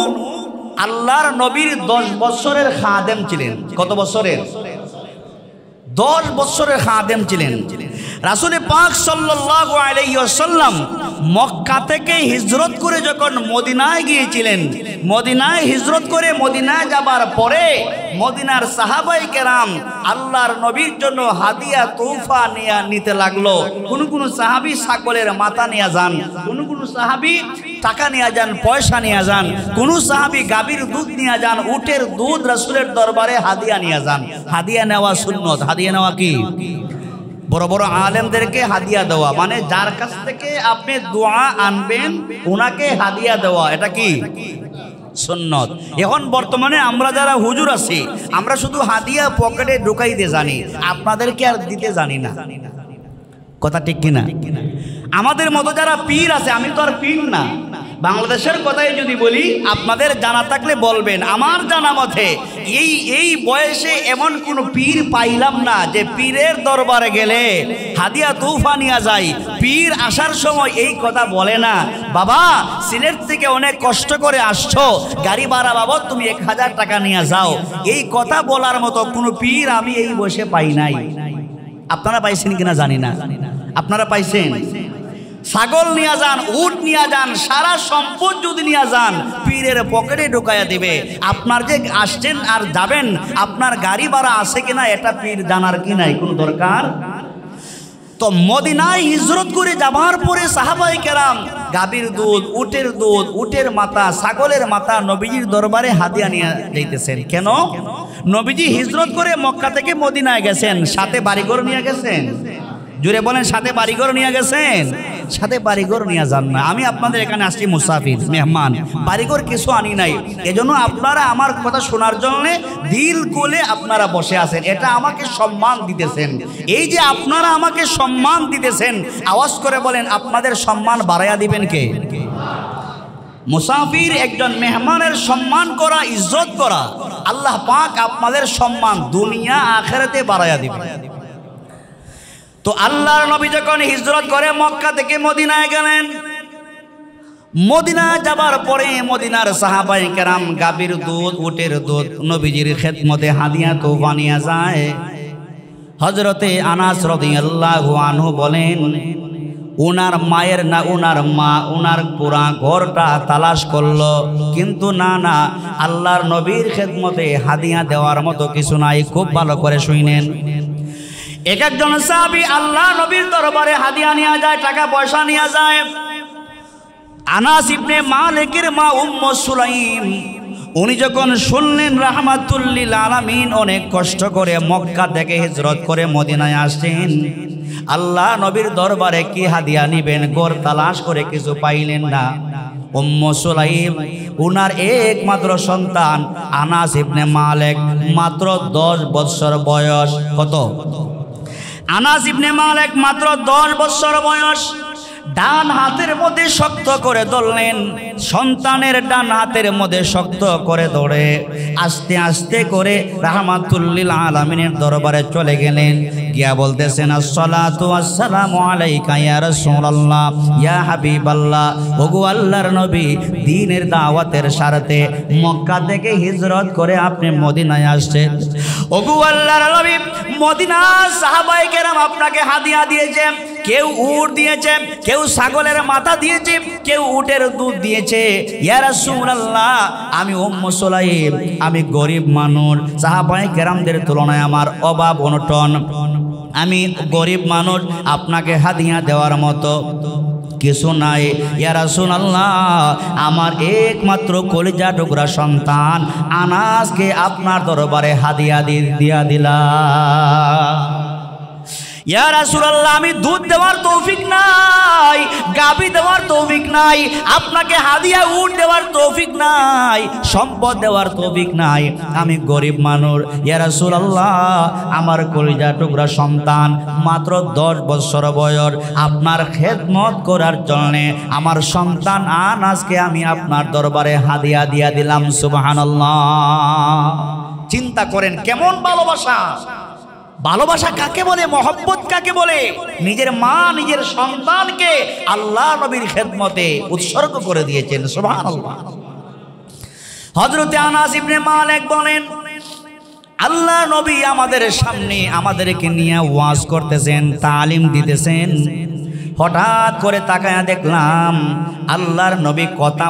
আল্লাহর নবীর 10 বছরের খাদেম ছিলেন। কত বছরের? 10 বছরের খাদেম ছিলেন। রাসূল পাক সাল্লাল্লাহু আলাইহি ওয়াসাল্লাম মক্কা থেকে হিজরত করে যখন মদিনায় গিয়েছিলেন, মদিনায় হিজরত করে মদিনায় যাবার পরে মদিনার সাহাবায়ে কেরাম আল্লাহর নবীর জন্য হাদিয়া তোহফা নিতে লাগলো। কোন সাহাবী ছাগলের মাথা নিয়ে যান, কোন সাহাবী টাকা নিয়ে যান, পয়সা নিয়ে যান, কোন সাহাবী গাভীর দুধ নিয়ে যান, উটের দুধ রাসূলের দরবারে হাদিয়া নিয়ে যান। হাদিয়া নেওয়া সুন্নত। হাদিয়া নেওয়া কি? বড় বড় আলেমদেরকে হাদিয়া দেওয়া, মানে যার কাছ থেকে আপনি দোয়া আনবেন ওনাকে হাদিয়া দেওয়া। এটা কি? সুন্নত। এখন বর্তমানে আমরা যারা হুজুর আছি আমরা শুধু হাদিয়া পকেটে ঢুকাইতে জানি, আপনাদেরকে আর দিতে জানি না। কথা ঠিক কিনা? আমাদের মতো যারা পীর আছে, আমি তো আর পীর না, বাংলাদেশের কথাই যদি বলি আপনাদের জানা থাকলে বলবেন। আমার জানা মতে এই বয়সে এমন কোনো পীর পাইলাম না যে পীরের দরবারে গেলে হাদিয়া তোহফা নিয়ে যায়, পীর আসার সময় এই কথা বলে না, বাবা সিলেট থেকে অনেক কষ্ট করে আসছো, গাড়ি ভাড়া বাবদ তুমি 1000 টাকা নিয়ে যাও। এই কথা বলার মতো কোনো পীর আমি এই বয়সে পাই নাই। আপনারা পাইছেন কিনা জানি না, আপনারা পাইছেন? ছাগল নিয়ে যান, উট নিয়ে যান, সারা সম্পদ যদি নিয়ে যান, পীরের পকেটে ঢুকাইয়া দিবে। আপনার যে আসছেন আর যাবেন, আপনার গাড়ি ভাড়া আছে কিনা এটা পীর জানার কি নাই কোনো দরকার? তো মদিনায় হিজরত করে যাবার পরে সাহাবায়ে কেরাম গাভীর দুধ, উটের মাথা, ছাগলের মাথা নবীজির দরবারে হাদিয়া নিয়ে যাইতেছেন। কেন? নবীজি হিজরত করে মক্কা থেকে মদিনায় গেছেন, সাথে বাড়িঘর নিয়ে গেছেন। জুড়ে বলেন, সাথে বাড়িঘর নিয়ে গেছেন? সাথে বাড়িঘর নিয়ে যান না। আমি আপনাদের এখানে আসছি মুসাফির, মেহমান, বাড়িঘর কিছু আনি নাই। এজন্য আপনারা আমার কথা শোনার জন্য দিল কোলে আপনারা বসে আছেন, এটা আমাকে সম্মান দিতেছেন। এই যে আপনারা আমাকে সম্মান দিতেছেন, আওয়াজ করে বলেন আপনাদের সম্মান বাড়াইয়া দিবেন কে? মুসাফির একজন মেহমানের সম্মান করা, ইজ্জত করা, আল্লাহ পাক আপনাদের সম্মান দুনিয়া আখিরাতে বাড়াইয়া দিবেন। তো আল্লাহর নবী যখন হিজরত করে মক্কা থেকে মদিনায় গেলেন, মদিনায় যাবার পরে মদিনার সাহাবায়ে কেরাম গাভীর দুধ, উটের দুধ নবীজির খেদমতে হাদিয়া তোহফা নিয়ে যায়। হযরতে আনাস রাদিয়াল্লাহু আনহু বলেন, ওনার মায়ের না, ওনার মা ওনার পুরা ঘরটা তালাশ করলো, কিন্তু না আল্লাহর নবীর খেদমতে হাদিয়া দেওয়ার মতো কিছু নাই। খুব ভালো করে শুনেন, এক একজন সাহাবী আল্লাহ নবীর দরবারে হাদিয়া নিয়ে যায়, টাকা পয়সা নিয়ে যায়। আনাস ইবনে মালিকের মা উম্মু সুলাইম, উনি যখন শুনলেন রাহমাতুল লিল আলামিন অনেক কষ্ট করে মক্কা থেকে হিজরত করে মদিনায় আসেন, আল্লাহ নবীর দরবারে কি হাদিয়া নিবেন, ঘর তালাশ করে কিছু পাইলেন না। উম্মু সুলাইম উনার একমাত্র সন্তান আনাস ইবনে মালিক, মাত্র 10 বছর বয়স। কত? আনাস ইবনে মালিক মাত্র 10 বছর বয়স। ডান হাতের মধ্যে শক্ত করে ধরলেন, সন্তানের ডান হাতের মধ্যে শক্ত করে ধরে আস্তে আস্তে করে রাহমাতুল লিল আলামিনের দরবারে চলে গেলেন। গিয়া বলতেছেন, আসসালাতু ওয়াসসালামু আলাইকা ইয়া রাসূলুল্লাহ, ইয়া হাবিবাল্লাহ, ওগো আল্লাহর নবী, দ্বীনের দাওয়াতের স্বার্থে মক্কা থেকে হিজরত করে আপনি মদিনায় আসছেন। ওগো আল্লাহর নবী, মদিনার সাহাবায়ে কেরাম আপনাকে হাদিয়া দিয়েছে, কেউ উট দিয়েছে, কেউ ছাগলের মাথা দিয়েছে, কেউ উটের দুধ দিয়েছে। ইয়া রাসূলুল্লাহ, আমি উম্মু সুলাইম, আমি গরিব মানুষ, সাহাবায়ে কেরামদের তুলনায় আমার অভাব অনটন, আমি গরিব মানুষ, আপনাকে হাদিয়া দেওয়ার মতো কিছু নাই। ইয়া রাসূলুল্লাহ, আমার একমাত্র কলিজা টুকরা সন্তান আনাসকে আপনার দরবারে হাদিয়া দিয়া দিলাম। ইয়া রাসূলুল্লাহ, আমি দুধ দেওয়ার তৌফিক নাই, গাভী দেওয়ার তৌফিক নাই, আপনাকে হাদিয়া উট দেওয়ার তৌফিক নাই, সম্পদ দেওয়ার তৌফিক নাই, আমি গরিব মানুষ। ইয়া রাসূলুল্লাহ, আমার কলিজা টুকরা সন্তান মাত্র 10 বছর বয়স, আপনার খেদমত করার জন্য আমার সন্তান আনাসকে আমি আপনার দরবারে হাদিয়া দিয়া দিলাম। সুবহানাল্লাহ। চিন্তা করেন কেমন ভালোবাসা! ভালোবাসা কাকে বলে, মহব্বত কাকে বলে? নিজের মা নিজের সন্তানকে আল্লাহ নবীর খেদমতে উৎসর্গ করে দিয়েছেন। সুবহানাল্লাহ। হযরতে আনাস ইবনে মালিক বলেন, আল্লাহ নবী আমাদের সামনে আমাদেরকে নিয়ে ওয়াজ করতেছেন, তালিম দিতেছেন। হঠাৎ করে তাকায়া দেখলাম আল্লাহর নবী কথা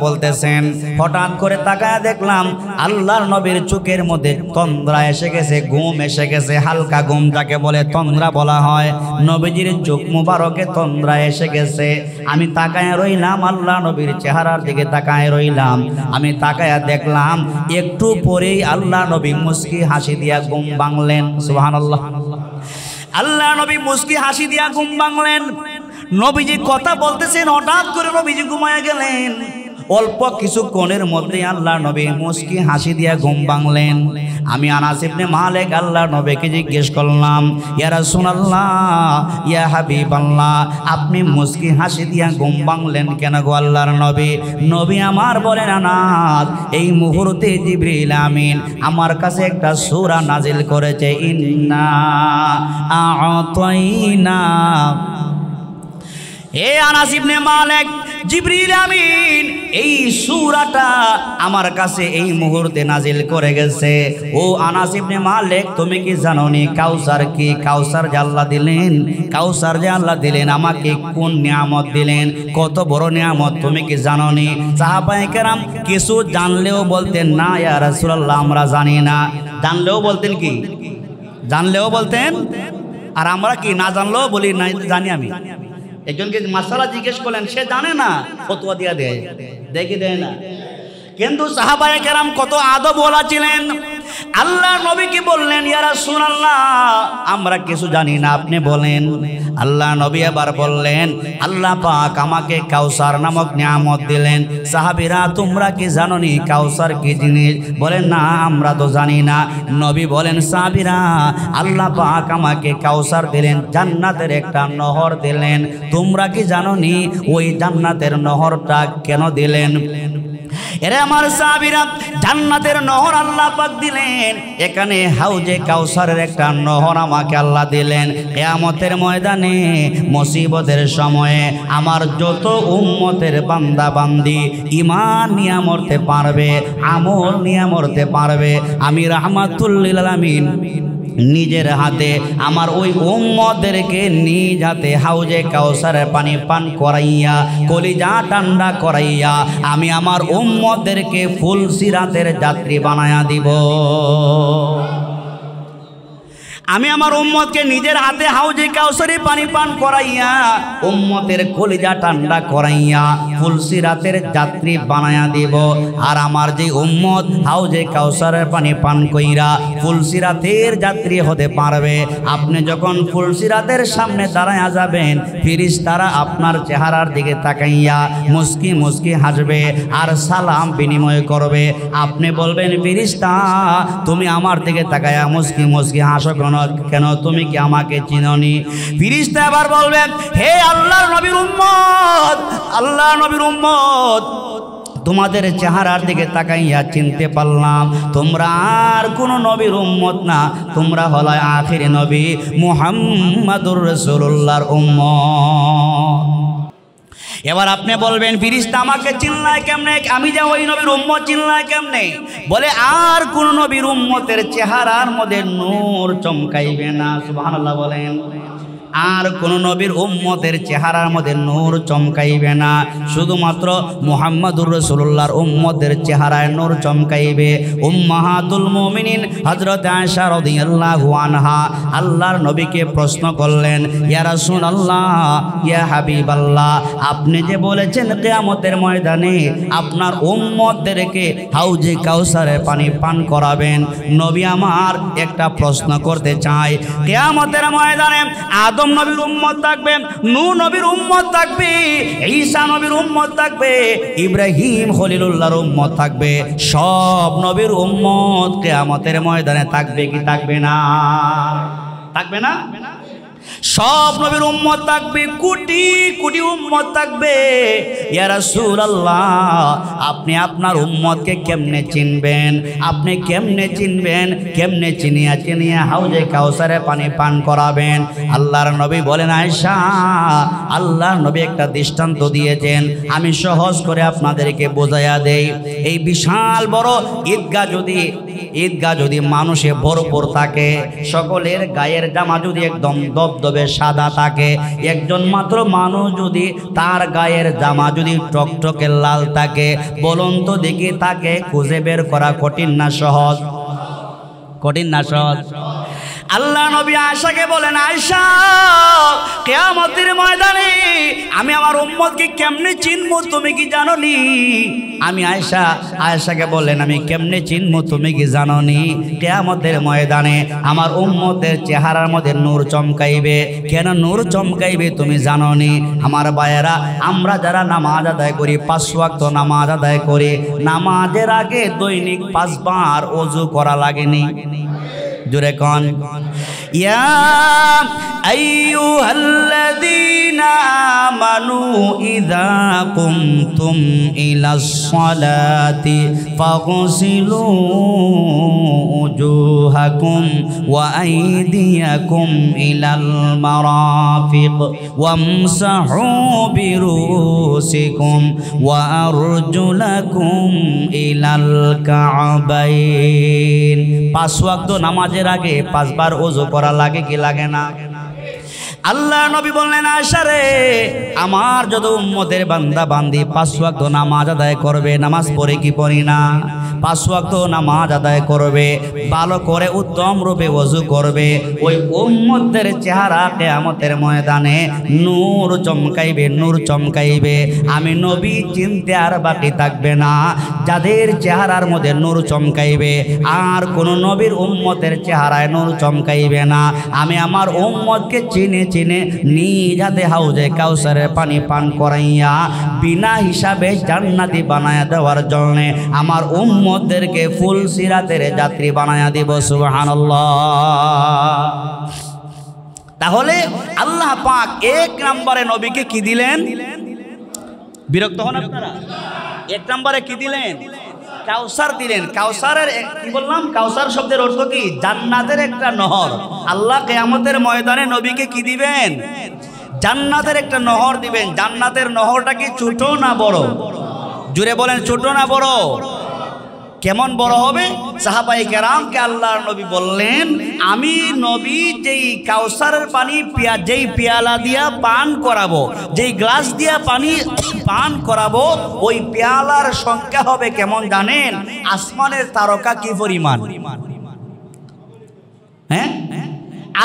বলতেছেন। হঠাৎ করে তাকায়া দেখলাম আল্লাহর নবীর চোখের মধ্যে তন্দ্রা এসে গেছে, ঘুম এসে গেছে, হালকা ঘুম যাকে বলে তন্দ্রা বলা হয়। নবীজির চোখ মুবারকে তন্দ্রা এসে গেছে। আমি তাকায়া রইলাম, আল্লাহ নবীর চেহারার দিকে তাকায়া রইলাম। আমি তাকায়া দেখলাম একটু পরেই আল্লাহ নবী মুস্কি হাসি দিয়া ঘুম ভাঙলেন। সুবহানাল্লাহ। আল্লাহ নবী মুস্কি হাসি দিয়া ঘুম ভাঙলেন। নবীজি কথা বলতেছেন, হঠাৎ করে নবীজি ঘুমায়া গেলেন। অল্প কিছুক্ষণের মধ্যে আল্লাহর নবী মুস্কি হাসি দিয়া ঘুম ভাঙলেন। আমি আনাস ইবনে মালিক আল্লাহর নবীকে জিজ্ঞেস করলাম, ইয়া রাসূলুল্লাহ, ইয়া হাবিবাল্লাহ, আপনি মুস্কি হাসি দিয়া ঘুম ভাঙলেন কেন গো আল্লাহর নবী? নবী আমার বলেন, আনাস, এই মুহূর্তে জিবরিল আমিন আমার কাছে একটা সূরা নাজিল করেছে, ইন্না আ'তাইনা। এ আনাস ইবনে মালিক, জিবরিল আমিন এই সূরাটা আমার কাছে এই মুহূর্তে নাজিল করে গেছে। ও আনাস ইবনে মালিক, তুমি কি জানো নি কাউসার কি? কাউসার যে আল্লাহ দিলেন, কাউসার যে আল্লাহ দিলেন আমাকে কোন নিয়ামত দিলেন, কত বড় নিয়ামত তুমি কি জানো নি? সাহাবায়ে কেরাম কিছু জানলেও বলতেন না ইয়া রাসূলুল্লাহ আমরা জানি না। জানলেও বলতেন কি? জানলেও বলতেন। আর আমরা কি না জানলেও বলি না জানি আমি। একজনকে মাসালা জিজ্ঞেস করলেন, সে জানে না, ফতোয়া দিয়া দেয়, দেখি দেয় না। কিন্তু সাহাবায়ে কেরাম কত আদবওয়ালা ছিলেন। আল্লাহ নবী কি বললেন, ইয়া রাসূলুল্লাহ আমরা কিছু জানি না, আপনি বলেন। আল্লাহ নবী আবার বললেন, আল্লাহ পাক আমাকে কাউসার নামক নিয়ামত দিলেন। সাহাবীরা তোমরা কি জানো নি কাউসার কি জিনিস? বলেন না আমরা তো জানি না। নবী বলেন, সাহাবীরা আল্লাহ পাক আমাকে কাউসার দিলেন, জান্নাতের একটা নহর দিলেন। তোমরা কি জানো নি ওই জান্নাতের নহরটা কেন দিলেন? এরে আমার সাহাবীরা, জান্নাতের নহর আল্লাহ পাক দিলেন, এখানে হাউজে কাউসারের একটা নহর আমাকে আল্লাহ দিলেন। কিয়ামতের ময়দানে মুসিবতের সময়ে আমার যত উম্মতের বান্দা বান্দি ঈমান নিয়ে মরতে পারবে, আমল নিয়ে মরতে পারবে, আমি রাহমাতুল লিল আলামিন নিজের হাতে আমার ওই উম্মতদেরকে নিজ হাতে হাউজে কাউসারের পানি পান করাইয়া, কলিজা ঠান্ডা করাইয়া আমি আমার উম্মতদেরকে ফুল সিরাতের যাত্রী বানায়া দিব। আমি আমার উম্মতকে নিজের হাতে হাউজে কাউসারে পানি পান করাইয়া, উম্মতের কলিজা ঠান্ডা করাইয়া ফুলসিরাতের যাত্রী বানায়া দিব। আর আমার যে উম্মত হাউজে কাউসারের পানি পান কইরা ফুলসিরাতের যাত্রী হতে পারবে, আপনি যখন ফুলসিরাতের সামনে দাঁড়ায়া যাবেন, ফেরেশতারা আপনার চেহারার দিকে তাকাইয়া মুস্কি মুস্কি হাসবে আর সালাম বিনিময় করবে। আপনি বলবেন, ফেরেশতা তুমি আমার দিকে তাকাইয়া মুস্কি মুস্কি হাসো কেন? তুমি কি আমাকে চিনোনি? ফেরেশতা আবার বলবেন, হে আল্লাহর নবীর উম্মত, আল্লাহর নবীর উম্মত, তোমাদের চেহারার দিকে তাকাইয়া চিনতে পারলাম তোমরা আর কোন নবীর উম্মত না, তোমরা হলো আখিরি নবী মুহাম্মাদুর রাসূলুল্লাহর উম্মত। এবার আপনি বলবেন, ফেরেশতা আমাকে চিনলাই কেমনে? আমি যে ওই নবীর উম্মত চিনলাই কেমনে? বলে আর কোন নবীর উম্মতের চেহারার মধ্যে নূর চমকাইবে না। সুবহানাল্লাহ বলেন। আর কোন নবীর উম্মতের চেহারার মধ্যে নূর চমকাইবে না, শুধুমাত্র মুহাম্মাদুর রাসূলুল্লাহর উম্মতের চেহারায় নূর চমকাইবে। উম্মাহাতুল মুমিনিন হযরত আয়েশা রাদিয়াল্লাহু আনহা আল্লাহর নবীকে প্রশ্ন করলেন, ইয়া রাসূলুল্লাহ, ইয়া হাবিবাল্লাহ, আপনি যে বলেছেন কিয়ামতের ময়দানে আপনার উম্মতদেরকে হাউজে কাউসারে পানি পান করাবেন, নবী আমার একটা প্রশ্ন করতে চাই, কিয়ামতের ময়দানে আদম নবীর উম্মত থাকবে, নূহ নবীর উম্মত থাকবে, ঈসা নবীর উম্মত থাকবে, ইব্রাহিম খলিলুল্লাহর উম্মত থাকবে, সব নবীর উম্মত কিয়ামতের ময়দানে থাকবে কি থাকবে না? থাকবে না? সব নবীর উম্মত থাকবে, কোটি কোটি উম্মত থাকবে। ইয়া রাসূলুল্লাহ, আপনি আপনার উম্মতকে কেমনে চিনবেন? আপনি কেমনে চিনবেন? কেমনে চিনিয়া হাউজে কাউসারে পানি পান করাবেন? আল্লাহর নবী বলেন, আয়েশা, আল্লাহর নবী একটা দৃষ্টান্ত দিয়েছেন, আমি সহজ করে আপনাদেরকে বোঝাইয়া দেই। এই বিশাল বড় ঈদগাহ যদি মানুষে ভরপুর থাকে, সকলের গায়ের জামা যদি একদম দবদবে সাদা থাকে, একজন মাত্র মানুষ যদি তার গায়ের জামা যদি টকটকে লাল থাকে, বলুন তো দেখি তাকে খুঁজে বের করা কঠিন না সহজ? কঠিন না সহজ? আল্লাহ নবী আয়েশাকে বলেন, আয়েশা কিয়ামতের ময়দানে আমি আমার উম্মতকে কেমনে চিনবো তুমি কি জানো নি? আমি আয়েশাকে বললেন, আমি কেমনে চিনবো তুমি কি জানো নি? কিয়ামতের ময়দানে আমার উম্মতের চেহারার মধ্যে নূর চমকাইবে। কেন নূর চমকাইবে তুমি জানো নি? আমার ভাইয়েরা, আমরা যারা নামাজ আদায় করি, 5 ওয়াক্ত নামাজ আদায় করি, নামাজের আগে দৈনিক 5 বার ওযু করা লাগেনি? জোরে কোন। ইয়া আইয়ুহাল্লাযীনা আমানু ইযা কুমতুম ইলাস সালাতি ফাগসিলু উজুহাকুম ওয়া আইদিয়াকুম ইলাল মারাফিক ওয়ামসাহু বিরুসিকুম ওয়া আরজুলাকুম ইলাল কা'বাইন। 5 ওয়াক্ত নামাজের আগে 5 বার ওযু করা লাগে কি লাগে না? আল্লাহ নবী বললেন, আয়েশা রে, আমার যত উম্মতের বান্দা বান্দি 5 ওয়াক্ত নামাজ আদায় করবে, নামাজ পড়ে কি পড়ি না? 5 ওয়াক্ত নামাজ আদায় করবে, ভালো করে উত্তম রূপে ওযু করবে, ওই উম্মতের চেহারা কিয়ামতের ময়দানে নূর চমকাইবে, নূর চমকাইবে। আমি নবী চিনতে আর বাকি থাকবে না। যাদের চেহারার মধ্যে নূর চমকাইবে, আর কোন নবীর উম্মতের চেহারায় নূর চমকাইবে না। আমি আমার উম্মতকে চিনে চিনে নিজ হাতে হাউজে কাউসারের পানি পান করাইয়া বিনা হিসাবে জান্নাতি বানায়া দেওয়ার জন্য আমার উম্মতদেরকে ফুল সিরাতের যাত্রী বানায়া দিব। সুবহানাল্লাহ। তাহলে আল্লাহ পাক 1 নম্বরে নবীকে কি দিলেন? বিরক্ত হন আপনারা? 1 নম্বরে কি দিলেন? কাউসার দিলেন। কাউসারের কি বললাম? কাউসার শব্দের অর্থ কি? জান্নাতের একটা নহর। আল্লাহ কিয়ামতের ময়দানে নবীকে কি দিবেন? জান্নাতের একটা নহর দিবেন। জান্নাতের নহরটা কি ছোট না বড়? জুড়ে বলেন, ছোট না বড়? কেমন বড় হবে? সাহাবায়ে কেরামকে আল্লাহর নবী বললেন, আমি নবী যেই কাউসারের পানি যেই পেয়ালা দিয়া পান করাবো, যেই গ্লাস দিয়া পানি পান করাবো, ওই পেয়ালার সংখ্যা হবে কেমন জানেন? আসমানের তারকা কি পরিমাণ? হ্যাঁ,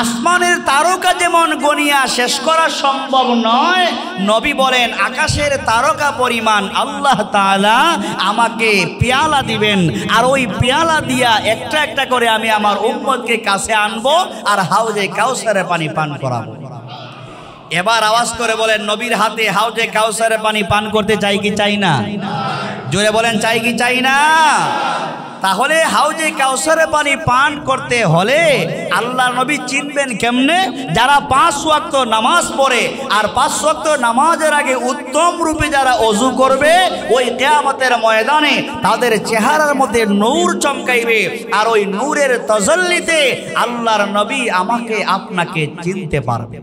আসমানের তারকা যেমন গনিয়া শেষ করা সম্ভব নয়, নবী বলেন আকাশের তারকা পরিমাণ আল্লাহ তাআলা আমাকে পেয়ালা দিবেন, আর ওই পেয়ালা দিয়া একটা একটা করে আমি আমার উম্মতকে কাছে আনবো আর হাউজে কাউসারের পানি পান করাবো। এবার আওয়াজ করে বলেন, নবীর হাতে হাউজে কাউসারের পানি পান করতে চাই কি চাই না? জোরে বলেন, চাই কি চাই না? তাহলে হাউজে কাউসারে পানি পান করতে হলে আল্লাহ নবী চিনবেন কেমনে? যারা 5 ওয়াক্ত নামাজ পড়ে আর 5 ওয়াক্ত নামাজের আগে উত্তম রূপে যারা ওযু করবে, ওই কিয়ামতের ময়দানে তাদের চেহারার মধ্যে নূর চমকাইবে, আর ওই নূরের তাজাল্লিতে আল্লাহর নবী আমাকে আপনাকে চিনতে পারবে।